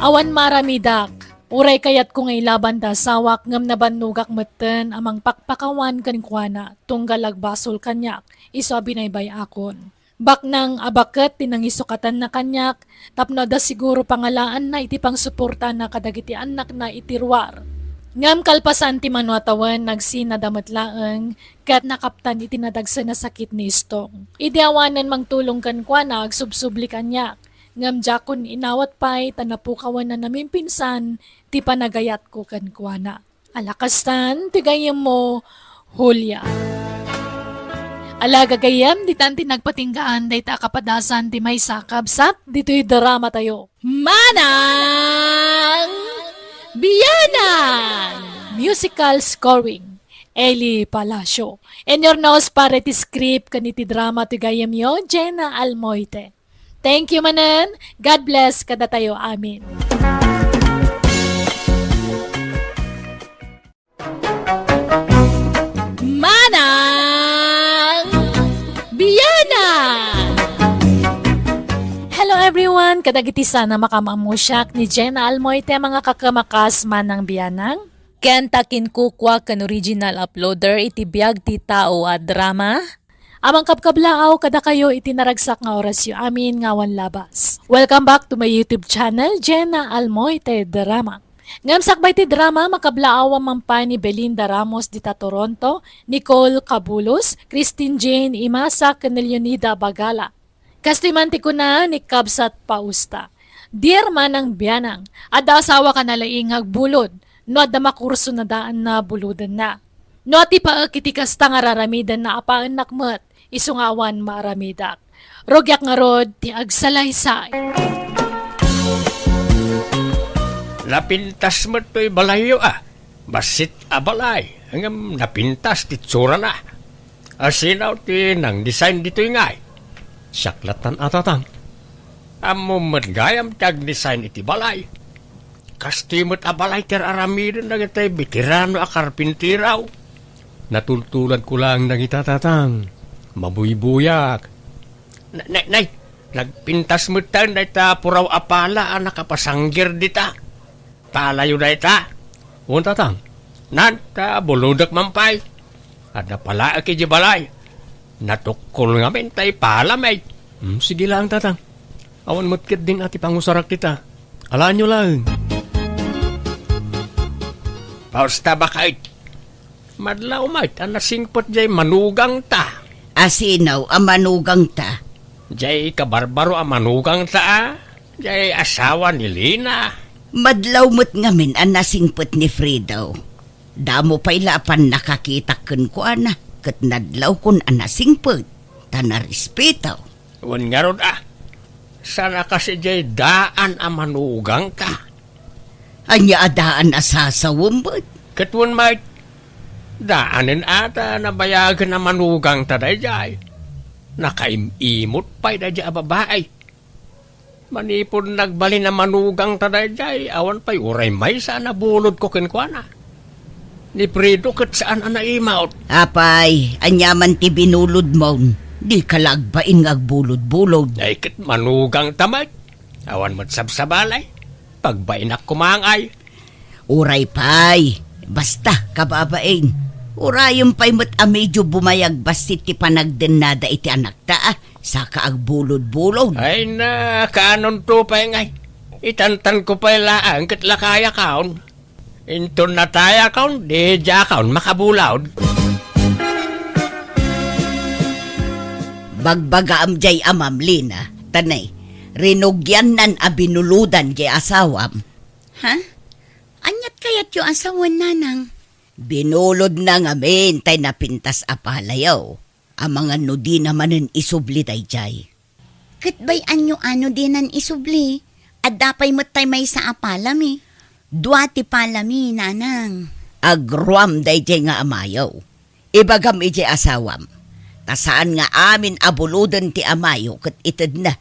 Awan maramidak. Uray kayat ko ngay laban da sawak ngam nabanugak meten amang pakpakawan kan kuana tunggal agbasol kanyak iso binaybay akon. Baknang abaket tinangisukatan na kanyak tapno da siguro pangalaan na iti pang suporta na kadagiti anak na itirwar. Ngam kalpasan ti manuatawan nagsinadamatlaeng kat nakaptan iti nadagsa na sakit ni Istong. Idiawanan mangtulong kan kwa na agsubsubli kanyak. Ngam jakon inawat pa'y tanapukawan na namin pinsan ti panagayat ko kan kwa na. Alakastan ti gayam mo, Hulya. Alaga gayam di tanti nagpatinggaan day ta kapadasan ti may sakabsat dito'y drama tayo. Manang! Biyanan! Musical scoring. Eli Palacio. And your nose para ti script kaniti drama ti gayam yo, Jenna Almoite. Thank you manan. God bless kada tayo. Amin. Manang! Biyanan! Hello everyone! Kadagiti sana makamamusyak ni Jenna Almoite mga kakamakas manang biyanang. Ken takin kukwa kan original uploader iti biag ti tao at drama. Amang kapkablaaw kada kayo iti naragsak nga orasyo amin ngawan labas. Welcome back to my YouTube channel, Jenna Almoite Drama. Ngam sakbay ti drama makablaaw mampa ni Belinda Ramos dita Toronto, Nicole Cabulos, Christine Jane Imasa, ken Leonida Bagala. Kastimanti ko na ni Kabsat Pausta. Dear manang biyanang, ada asawa ka nalaing agbulod, no adda makurso na daan na buludan na. No ati pa kiti kasta nga raramidan na apaan nakmet, isungawan maramidak. Rogyak nga rod, ti agsalaysay. Napintas mo to'y balayo Basit balay. Hanggang napintas ti tsura na. Asinaw ti nang design dito'y ngay. Saklatan atatang. Amo madgayam tag design iti balay. Kastimot abalay ter aramidan na kita'y veterano karpintiraw. Natultulan ko lang nang itatatang. Mabuy-buyak. Nay, nagpintas mo tayo na ita puraw apala nakapasanggir dita. Palayo na ita. Tatang. Nanta buludak mampay. At napala aki di balay. Natukol nga men tay palamay. Sige lang, tatang. Awan mutkit din ati pangusarak kita. Alaan nyo lang. Pausta ba kahit? Madlaw mait, ang nasingpot jay manugang ta. Asinaw ang manugang ta. Jay kabarbaro ang manugang ta. Jay asawa ni Lina. Madlaw mo't ngamin ang nasingpot ni Fridaw. Damo pa'y lapan nakakita kun ko ana. Kat nadlaw kun ang nasingpot. Tanarispitaw. Wan nga ron sana kasi jay daan ang manugang ta. Anya adaan asasawambot. Katwan mait, daanin ata na bayagan ang manugang ta day jay. Nakaimimot pa'y day jay babae. Manipon nagbali na manugang ta day jay, awan pa'y uray may sana bulod ko kinkwana. Ni Prido kat saan ang naimaot. Apay, anyaman ti binulod mo. Di kalagbain ngagbulod-bulod. Ay kat manugang tamay. Awan mo't sabsabalay. Pagbainak kumangay. Uray pay. Basta, kababain. Urayong pa'y mo't medyo bumayag basit ti panagdenada iti anak ta. Saka agbulod-bulod. Ay na, kanon to pa'y ngay. Itantan ko pa'y laang kat lakaya kaon. Inton na taya kaon, di dya kaon makabulawd. Bagbagaam jay amam Lina. Tanay, rinugyan nan abinuludan jay asawam. Ha? Anyat kayat yung asawan nanang? Binulod na ngamin tay napintas apalayaw. Ang mga nudi naman isubli tay jay. Katbay anyo ano din ang isubli? At dapay mo't tay may sa apalami. Duati palami, nanang. Agruam day jay nga amayaw. Ibagam ijay asawam. Tasaan nga amin abuludan ti amayo kat itad na.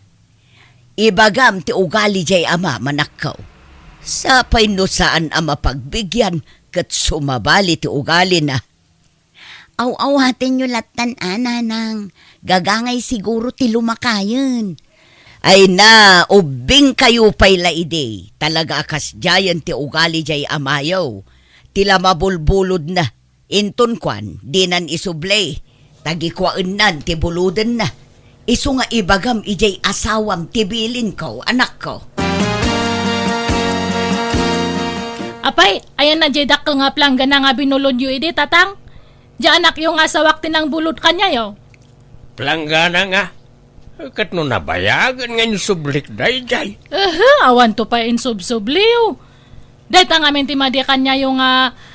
Ibagam ti ugali jay ama manakaw. Sapay no saan ama pagbigyan kat sumabali ti ugali na. Aw-awatin nyo latan, nanang. Gagangay siguro ti lumakayan. Ay na, ubing kayo pay laide. Talaga akas jayan ti ugali jay amayaw. Tila mabulbulod na. Inton kwan, dinan isublay. Tagikwaan nan, ti buludan na. Isu nga ibagam ijay asawam, tibilin ko, anak ko. Apay, ayan na jay dakkel nga plangga na nga binulod yu idi, tatang. Diya anak yung asawak tinang bulod kanya yo. Planggana nga. Kat no nabayagan nga yung sublik day jay. Awan to pa insub-subliw. Dahil tang amin timadi kanya yung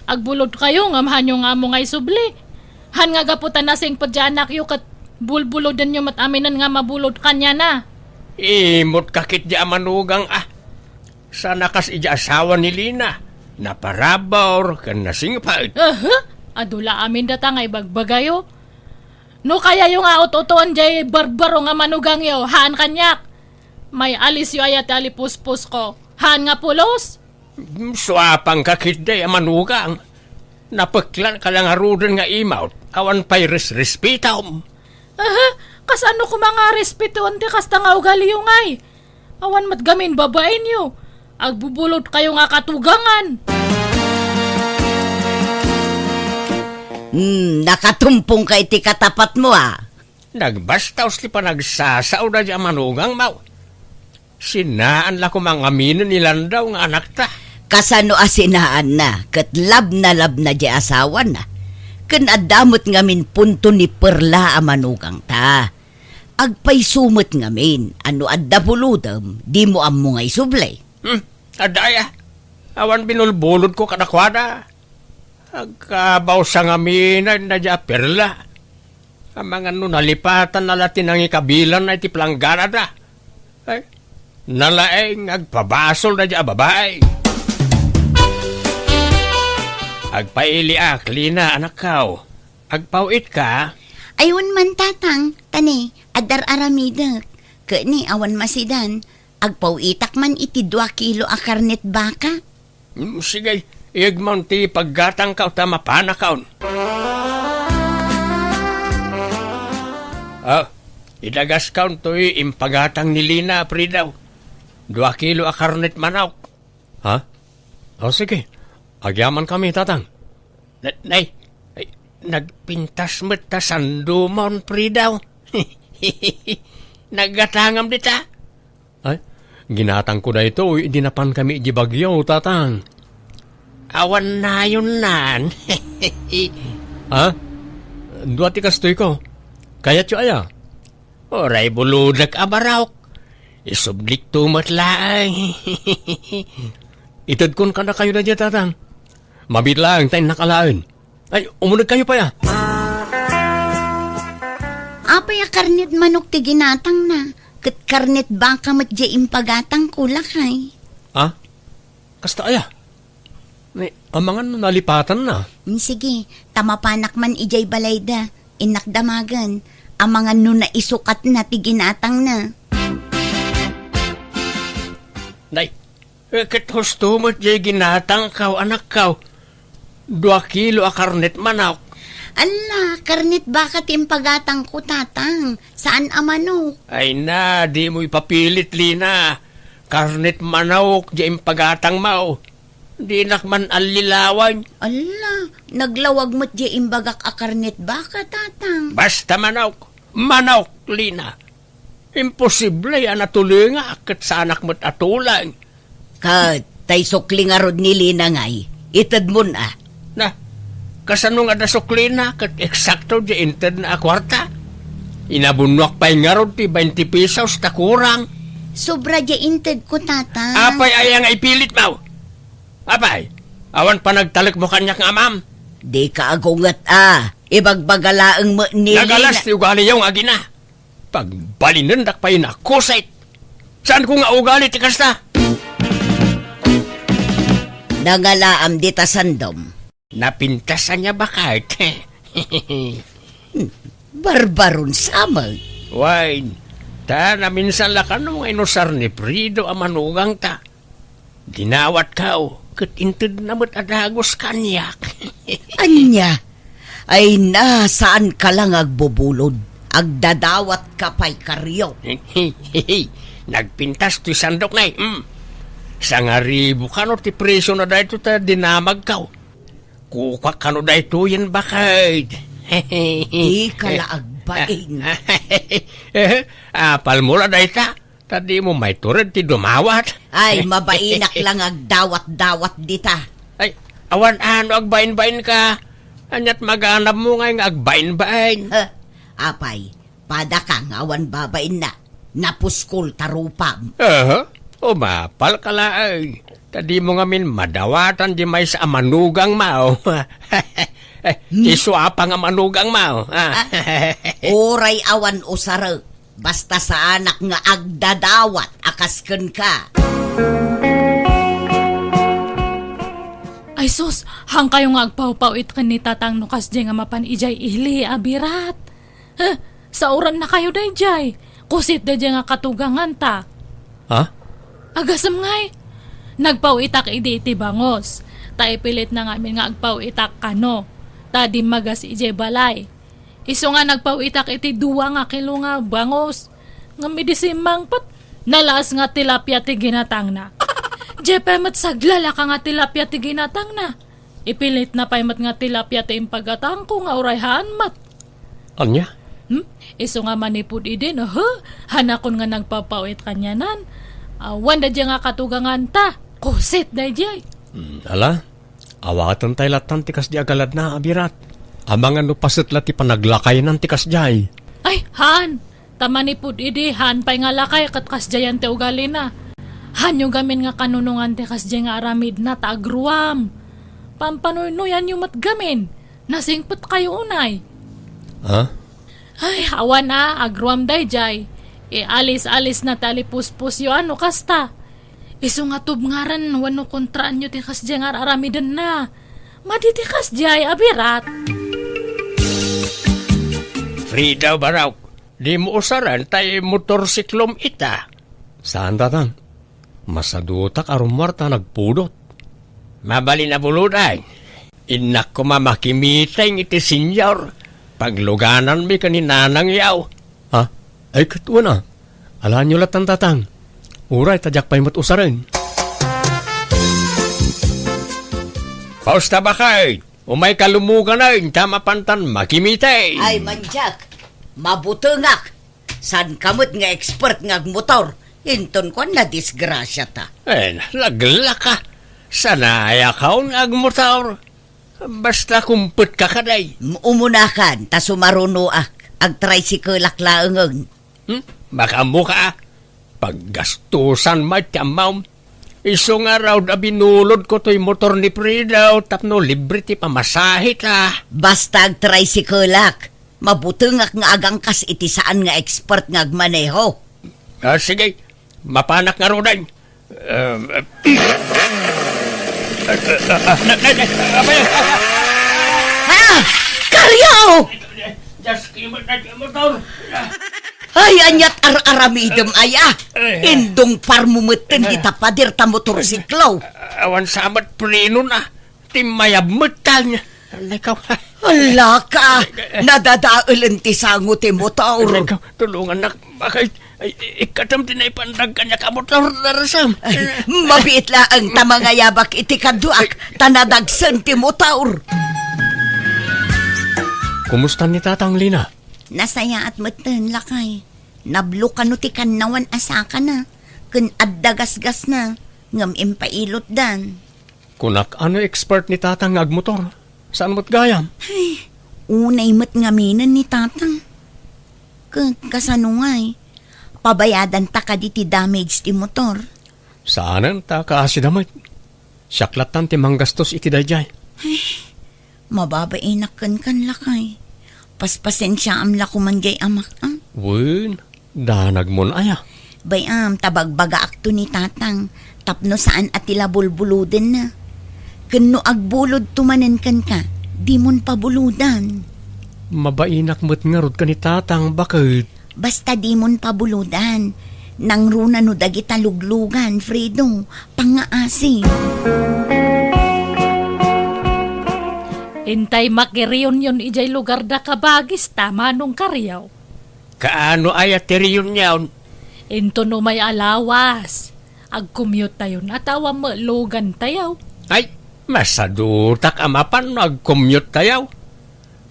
agbulod kayo, ngamahan yung amo nga isubli. Han nga gaputan na sing padyanak yu kat bulbulodan yu mat aminan nga mabulod kanya na. Imot kakit di amanugang Sana kas ija asawa ni Lina. Naparabaw kan nasingpad. Adula amin data nga ibagbagayo. No kaya yung aot-utuan jay barbaro nga manugang yo, haan kanyak. May alis yu ayat alipuspos ko. Haan nga pulos. Suapang kakit di amanugang. Napaklan ka lang arudan nga imaut. Awan pa'y respetaw. Kas ano ko mga respetuan ti kasta nga ugali yung ay. Awan matgamin babain yu. Agbubulod kayo nga katugangan. Nakatumpong kay ti katapat mo Nagbastaw ti pa nagsasaw na di manugang mau. Sinaan la ko mga aminin nilan daw nga anak ta. Kasano asinaan na, kat lab na di asawa na. Kan adamot ngamin punto ni Perla amanugang ta. Agpay sumot ngamin, ano adda buludam, di mo amo nga isublay. Adaya, awan binulbulod ko kadakwada. Agkabaw sa ngamin na di Perla. Ang mga nalipatan na latin ang ikabilan na iti planggana da. Ay, nalaeng agpabasol na di babae. Agpailiak, Lina, anak kao. Agpauit ka? Ayun man tatang, tani, adar aramidak. Kani awan masidan, agpauitak man iti 2 kilo a karnet baka. Sige, igmon ti paggatang ka o tamapana kaon. Idagas kaon to'y impagatang ni Lina, Pridaw. 2 kilo a karnet manok. Ha? Sige. Agyaman kami, tatang. Nay, nagpintas mo't ta sandumon, Pridaw. Naggatangam dita. Ginatang ko na ito, idinapan kami di bagyo, tatang. Awan na yun nan. Ha? Dua ti kastoy ko. Kaya tiyo aya. Oray buludak abarawk. Isublik tumatlaang. Itad kon ka na kayo na dyan, tatang. Mabit lang tayo nakalaan. Ay, umunod kayo pa ya. Apay karnit manok ti ginatang na. Kat karnit baka mat di impagatang kulakay. Ha? Kasta aya. May amangan nalipatan na. Sige, tamapanak man ijay balayda. Inakdamagan. Amangan no na isukat na ti ginatang na. Day, kat husto mo di ginatang kaw, anak kaw. 2 kilo a karnet manok. Ala, karnit baka timpagatang ko tatang. Saan amanok? Ay na, di mo ipapilit, Lina. Karnet manok, di impagatang mau. Di nakman alilawan. Ala, naglawag mo't di imbagak a karnit baka tatang. Basta manok. Manok, Lina. Imposible yan natuloy nga kat sa anak mo't atulang. Kat, tay sukli nga rod ni Lina ngay. Itad mo na. Na, kasano nga nasukli na kat eksakto di inted na kwarta. Inabunwak pa'y nga rod ti 20 pesos ta kurang. Sobra di inted ko tatang. Apay ay nga ipilit mo. Apay, awan pa nagtalik mo kanyak nga ma'am. Di ka agungat Ibagbagalaang mo ni Nagalas ti ugali yung agina. Pagbalinundak pa yun akusait. Saan ko nga ugali ti kasta? Nangalaam di tasandom. Napintasan niya ba kahit? Barbaron samag. Wine, ta na minsan lakan mo inusar ni Prido ang manugang ta. Ginawat ka kat inted na mo't adagos kanyak. Anya, ay nasaan ka lang agbubulod? Agdadawat ka pa'y karyo. Nagpintas ti sandok na Sa nga ribo ka no ti preso na dahito ta dinamag ka. Kuka ka no dahito yan bakit? Di ka laagbain. Apal mo la dahita. Tadi mo may turad ti dumawat. Ay, mabainak lang agdawat-dawat dita. Ay, awan ano agbain-bain ka. Anyat maganap mo nga agbain-bain. Apay, pada kang awan babain na. Napuskol tarupam. Umapal ka laay. Tadi mo nga min madawatan di may sa manugang mao. Iswa pa nga manugang mao. Oray awan usara. Basta sa anak nga agdadawat, akasken ka. Ay sus, hang kayo nga agpaw-pawit ka ni tatang nukas di nga mapan ijay ihli, abirat. Sa oran na kayo day jay. Kusit day nga katugangan ta. Ha? Agasam ngay. Nagpawitak idi iti bangos. Ta ipilit na ngamin nga agpawitak kano. Ta di magas ije balay. Iso nga nagpawitak iti 2 nga kilo nga bangos. Nga medisimang pat nalas nga tilapia ti ginatang na. Jepemat saglala ka nga tilapia ti ginatang na. Ipilit na paymat nga tilapia ti impagatang ko nga urayhaan mat. Anya? Iso nga manipud idin, hanakon nga nagpapawit kanyanan. Wanda dya nga katugangan ta. Kusit da dya. Ala, awatan tayo latan tikas di agalad na, abirat. Amangan no pasit lati panaglakay ng tikas jay. Ay, han! Tamanipud idi, han pa'y nga lakay kat kasjayan te ugali na. Han yung gamin nga kanunungan te kasjay nga aramid na taagruam. Pampanoy-noyan yung matgamin. Nasingpot kayo unay. Ha? Ay, awan na, agruam day jay. Alis-alis na talipuspus yung ano kasta. Iso nga tubngaran, wano kontraan nyo tikas jay nga aramidan na. Maditikas jay, abirat. Frida Baraw, di mo usaran tayo motorsiklom ita. Saan tatang? Masadutak arumarta nagpudot. Mabali na buluday. Inak ko mamakimitay iti senyor. Pagluganan mi kaninanang yaw. Ha? Ay katwa na. Alaan nyo latang tatang. Uray tadyak pa'y matusaran. Pausta ba kay? Umay kalumugan na yung tama pantan makimitay. Ay manjak, mabutungak. San kamot nga expert nga motor. Hinton ko na disgrasya ta. Lagla ka. Sanaya ka agmotor. Basta kumput ka kaday. Umunakan, ta sumarunoak. Ag tricycle laklaangag. Baka mo ka. Paggastusan matiyamaw. Iso nga raw na binulod ko to'y motor ni Frida o tapno libre ti pamasahit Basta ag tricycle lak. Mabutungak nga agangkas iti saan nga expert nga agmaneho. Sige, mapanak nga rodan. Ha! Karyaw! Just kimot na ti motor. Ay, anyat ar-aramidem aya. Indong parmumutin di tapadir ta motorsiklo. Awan samat prino na. Timayab mutan. Lekaw. Ala ka! Nadadaulan ti sango ti motor. Lekaw, tulungan na. Bakit? Ikatam tinaipandag kanya ka motor darasam. Mabiit laang tamangayabak iti kaduak. Tanadagsan ti motor. Kumusta ni Tatang Lina? Nasaya at matan lakay. Nablo ka no ti kanawan asaka na. Kun addagasgas na. Ngam impailot dan. Kunak ano expert ni Tatang agmotor? Saan mo't gayam? Ay, unay mat ngaminan ni tatang. Kasanungay. Pabayadan ta ka di ti damage ti motor. Saanan ta kaasidamay? Siyaklatan ti manggastos iti dayjay. Mababainak kan lakay. Paspasensya amla kumanjay amak Wen, danag mon aya. Bayam tabagbaga akto ni tatang. Tapno saan at tila bulbuluden na. Kano agbulod tumanen kan ka, di mon pabuludan. Mabainak mo't ngarod ka ni Tatang, bakit? Basta di mon pabuludan. Nang runa no dagita luglugan, Fredo, pangaasi. Intay makiriyon yun ijay lugar da kabagis tama nung karyaw. Kaano aya teriyon yawn? Into no may alawas. Ag-commute tayo na tawa malugan tayo. Ay, masadutak amapan nag-commute tayo.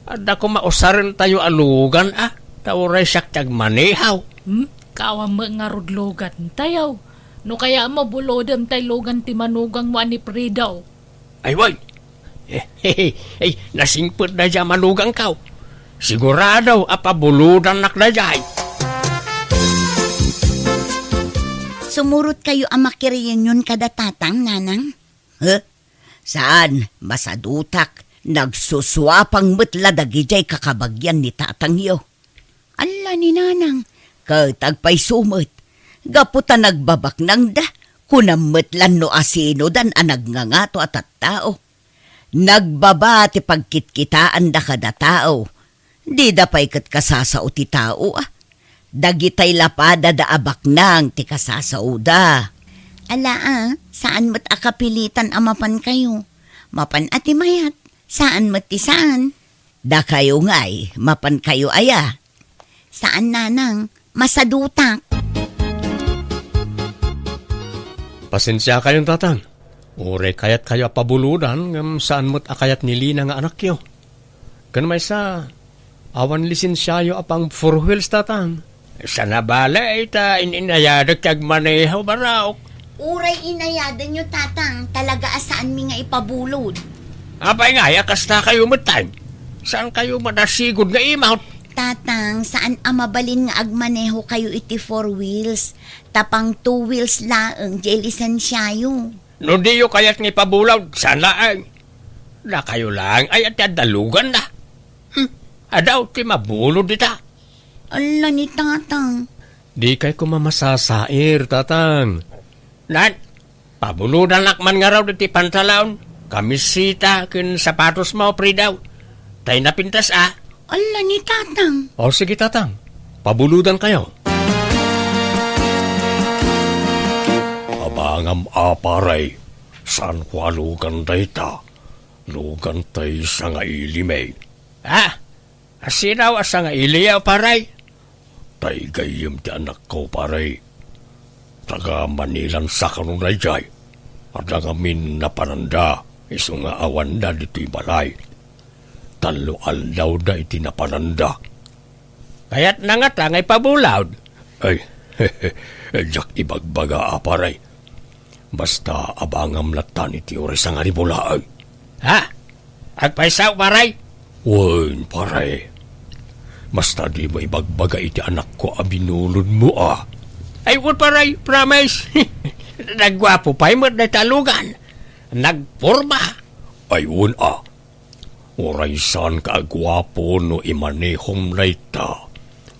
At ako mausarin tayo alugan Tauray siyak tagmanehaw. Kawa nga rudlogan tayo. No kaya mabulodem tayo lugan ti manugang mo ni Pridaw. Ay, way. Nasingput na dyan manugang kaw. Sigurado apabuludan nak na dyan. Sumurot kayo ang makiriyan yun kada tatang, nanang? Saan? Masadutak. Nagsuswapang metla dagijay kakabagyan ni Tatang yo. Ala ni nanang. Katagpay sumot. Gaputa nagbabak nang da. Kunametlan no asino dan anag nga nga to at tao. Nagbaba ti pagkitkitaan da kada tao. Di da pa'y kat kasasao ti tao Dagitay lapada da abak nang ti kasasao da. Ala saan mat akapilitan amapan kayo? Mapan ati mayat. Saan mat ti saan? Da kayo nga'y, mapan kayo aya. Saan nanang? Masadutak. Pasensya kayong Tatang. Ure kayat kayo apabuludan ngam saan mo't akayat ni Lina nga anak yo. Kan may sa awan lisensyayo apang 4 wheels Tatang. Sana bala ita ininayadag kag manehaw baraok. Uray inayadan nyo tatang. Talaga asaan mi nga ipabulod. Apay nga, kasta kayo matan. Saan kayo madasigod nga imount? Tatang, saan amabalin nga agmaneho kayo iti 4 wheels? Tapang 2 wheels laeng, di lisensyayo. No di yo kayat nga ipabulaw, saan laang? Na kayo lang ay at dalugan na. Adaw, ti mabulod dita. Ala ni tatang. Di kay kumamasasair, Tatang. Nan, pabuludan lakman nga raw diti pantalaon. Kamisita kin sapatos mo, Pridaw. Tay napintas Ala ni tatang. O sige, Tatang. Pabuludan kayo. Abangam aparay. San kwa lugan tay ta? Lugan tay sa nga ilimay. Asinaw asa nga iliyaw, paray? Tay gayim ti anak ko, paray. Taga Manilan sa kanunay jay. At nangamin na pananda. Iso nga awan da dito'y balay. Talo aldaw da iti napananda. Kaya't nangatangay pabulawd. Ay, Jak ibagbaga aparay. Basta abangam latan iti oras ang haribulaay. Ha? Agpaisaw, paray? Wen, paray. Basta di mo ibagbaga iti anak ko abinulod mo Ay, wala paray, promise. Nagwapo pa'y mo na talugan. Nagporma. Ayun Oray saan ka agwapo no imanehom na ita.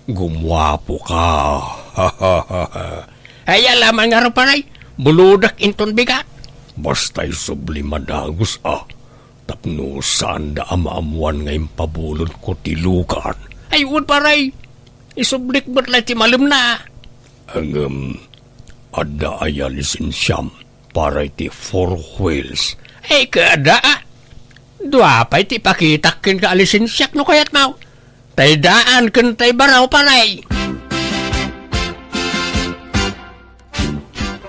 Gumwapo ka. Ay, alaman nga rin paray. Buludak inton bigat. Basta'y sublimadagos Tapno saan da amaamuan ngayong pabulod ko tilukan. Ay, wala paray. Isublik mo't lang ti malum na. Ang ada aya lisensyam para iti 4 wheels. Ay, kada. Dua pa'y ti pakitakin ka alisensyak no kayat mau. Tay daan kan tay baraw paray.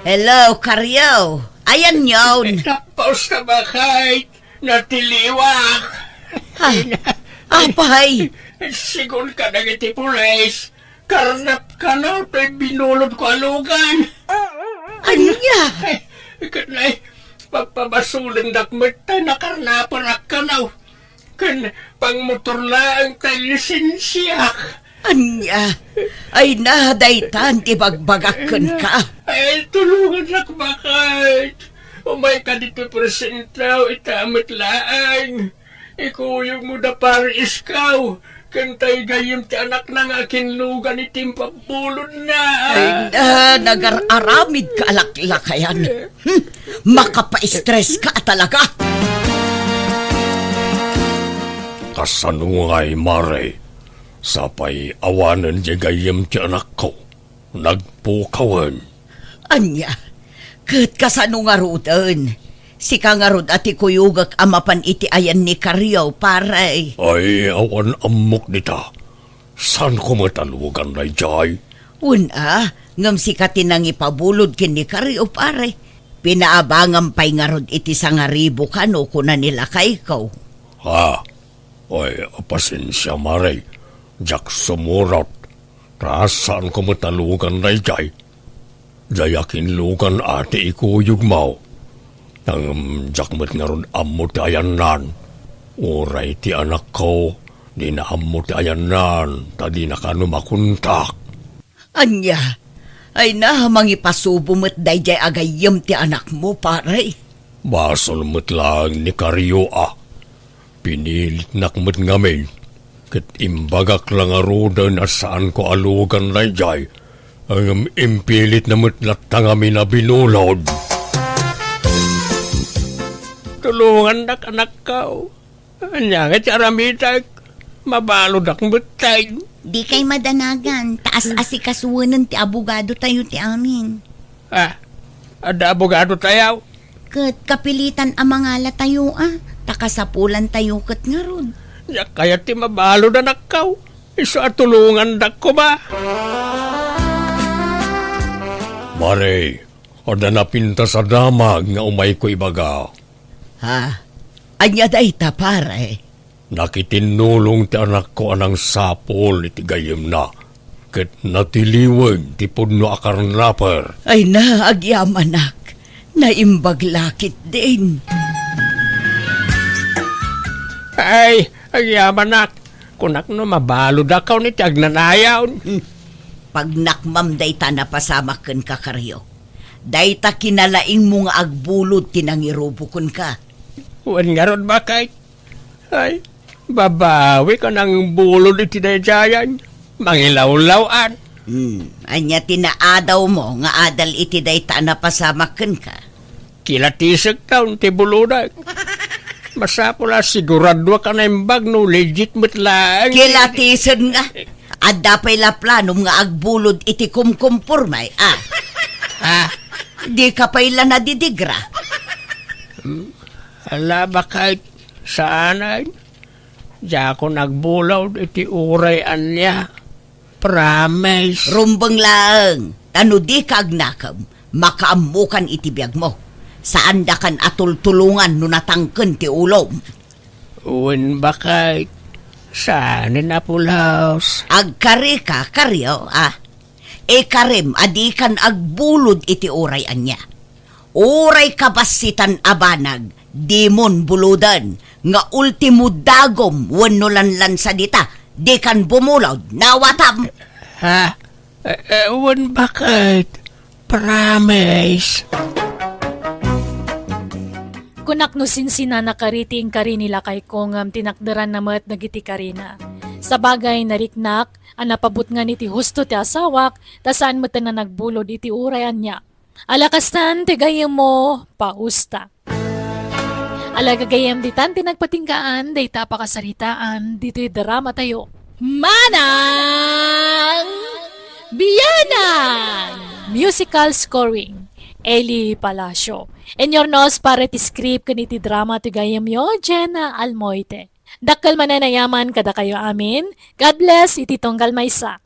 Hello, Karyo. Ayan yun. Napaus na ba kahit natiliwak? Apay. Sigun ka na iti pulis. Karnap ka na, tay binulod ko alugan. Ano niya? Kanay, pagpabasulan dakmet tay nakarnaparak ka na. Kan pangmotor lang tay lisensyak. Anya? Ay nadaytan ti bagbagakan ka. Ay, tulungan lang bakit. Umay ka dito presentaw, itamit laang. Ikuyog mo da paris kaw. Kantay gayim ti anak ng akin lugan itim pabulod na. Ay nagar-aramid ka alaklakayan. Makapa-stress ka talaga. Kasanungay mare. Sapay awanan di gayem ti anak ko. Nagpukawan. Anya? Kat kasano nga rudan? Si ka nga rod ati kuyugak amapan iti ayan ni Karyo, paray. Ay, awan amok nita. San ko matalugan na jay? Una, ngam si ka tinang ipabulod kin ni Karyo, pare. Pinaabangan pa'y nga rod iti sangaribo ka no kuna nila kay ikaw. Ha? Ay, pasensya maray. Jak sumurot. Saan ko matalugan na jay? Jayakin lugan ati ikuyog mo. Ang jakmet nga ron amot ayan nan. Uray ti anak ko, di na amot ayan nan, tadi na kano makuntak. Anya, ay nahamang ipasubo mo't dayjay agayam ti anak mo, pare. Basol mo't lang ni Karyo Pinilit nakmet ngamin. Kat imbagak lang aruda na saan ko alugan na jay. Ang impilit na mo't latangami na binulod. Tulungan na anak ka. Anya nga tiyaramitak. Mabalod akong butay. Di kay madanagan, taas asikasuwanan ti abogado tayo ti amin. Ada abogado tayo. Kat kapilitan ang mga tayo takasapulan tayo kat nga ron. Ya kaya ti mabalod anak ka. Iso at tulungan dak ko ba? Mare, ada na pinta sa damag nga umay ko ibaga. Ha? Anya dayta, pare. Nakitinulong ti anak ko anang sapol iti gayem na. Ket natiliwag ti pudno akarnaper. Ay na, agyamanak. Naimbaglakit din. Ay, agyaman nak. Kunak no mabalod akaw ni ti agnanayaw. Pag nakmam dayta na pasamaken ka, Karyo. Dayta kinalaing mo nga agbulod tinangirubukon ka. Uwan nga ron ba kahit? Ay, babawi ka ng bulod iti dayayan. Mangilawlawan. Anya tinaadaw mo nga adal iti dayta na pasamaken ka. Kilatisag taon ti buludag. Masapula sigurado ka na imbag no legit mo't lang. Kilatisen nga. Adda pa'y la planom nga agbulod iti kumkumpurmay, Di ka pa'y la nadidigra. Ala ba kahit saan ay? Diya ako nagbulaw iti urayan niya. Promise. Rumbang lang. Tano di ka agnakam, makaamukan iti biyag mo. Saan da kan atultulungan no natangken ti ulom. Uwan ba kahit saan na pulaos? Agkari ka, Karyo, Karim, adi kan agbulod iti uray anya. Uray kabasitan abanag, dimon buludan, nga ultimo dagom wenno lanlan sa dita, di kan bumulod, nawatam. Ha? Ewan bakit? Promise. Kunak no sinsina na kariting kari nila kay kong tinakdaran namat nagiti karina. Sa bagay nariknak, ang napabot nga niti husto ti asawak, tasaan mo na nagbulod iti urayan niya. Alakastan, tigayam mo, pausta. Alagagayam ditan tinagpatingkaan, day tapakasaritaan, dito'y drama tayo. Manang Biyanan! Musical scoring, Eli Palacio. In your nose para ti script kaniti drama tigayam yo, Jenna Almoite. Dakkel mananayaman kada kayo amin. God bless, iti tonggal maysa.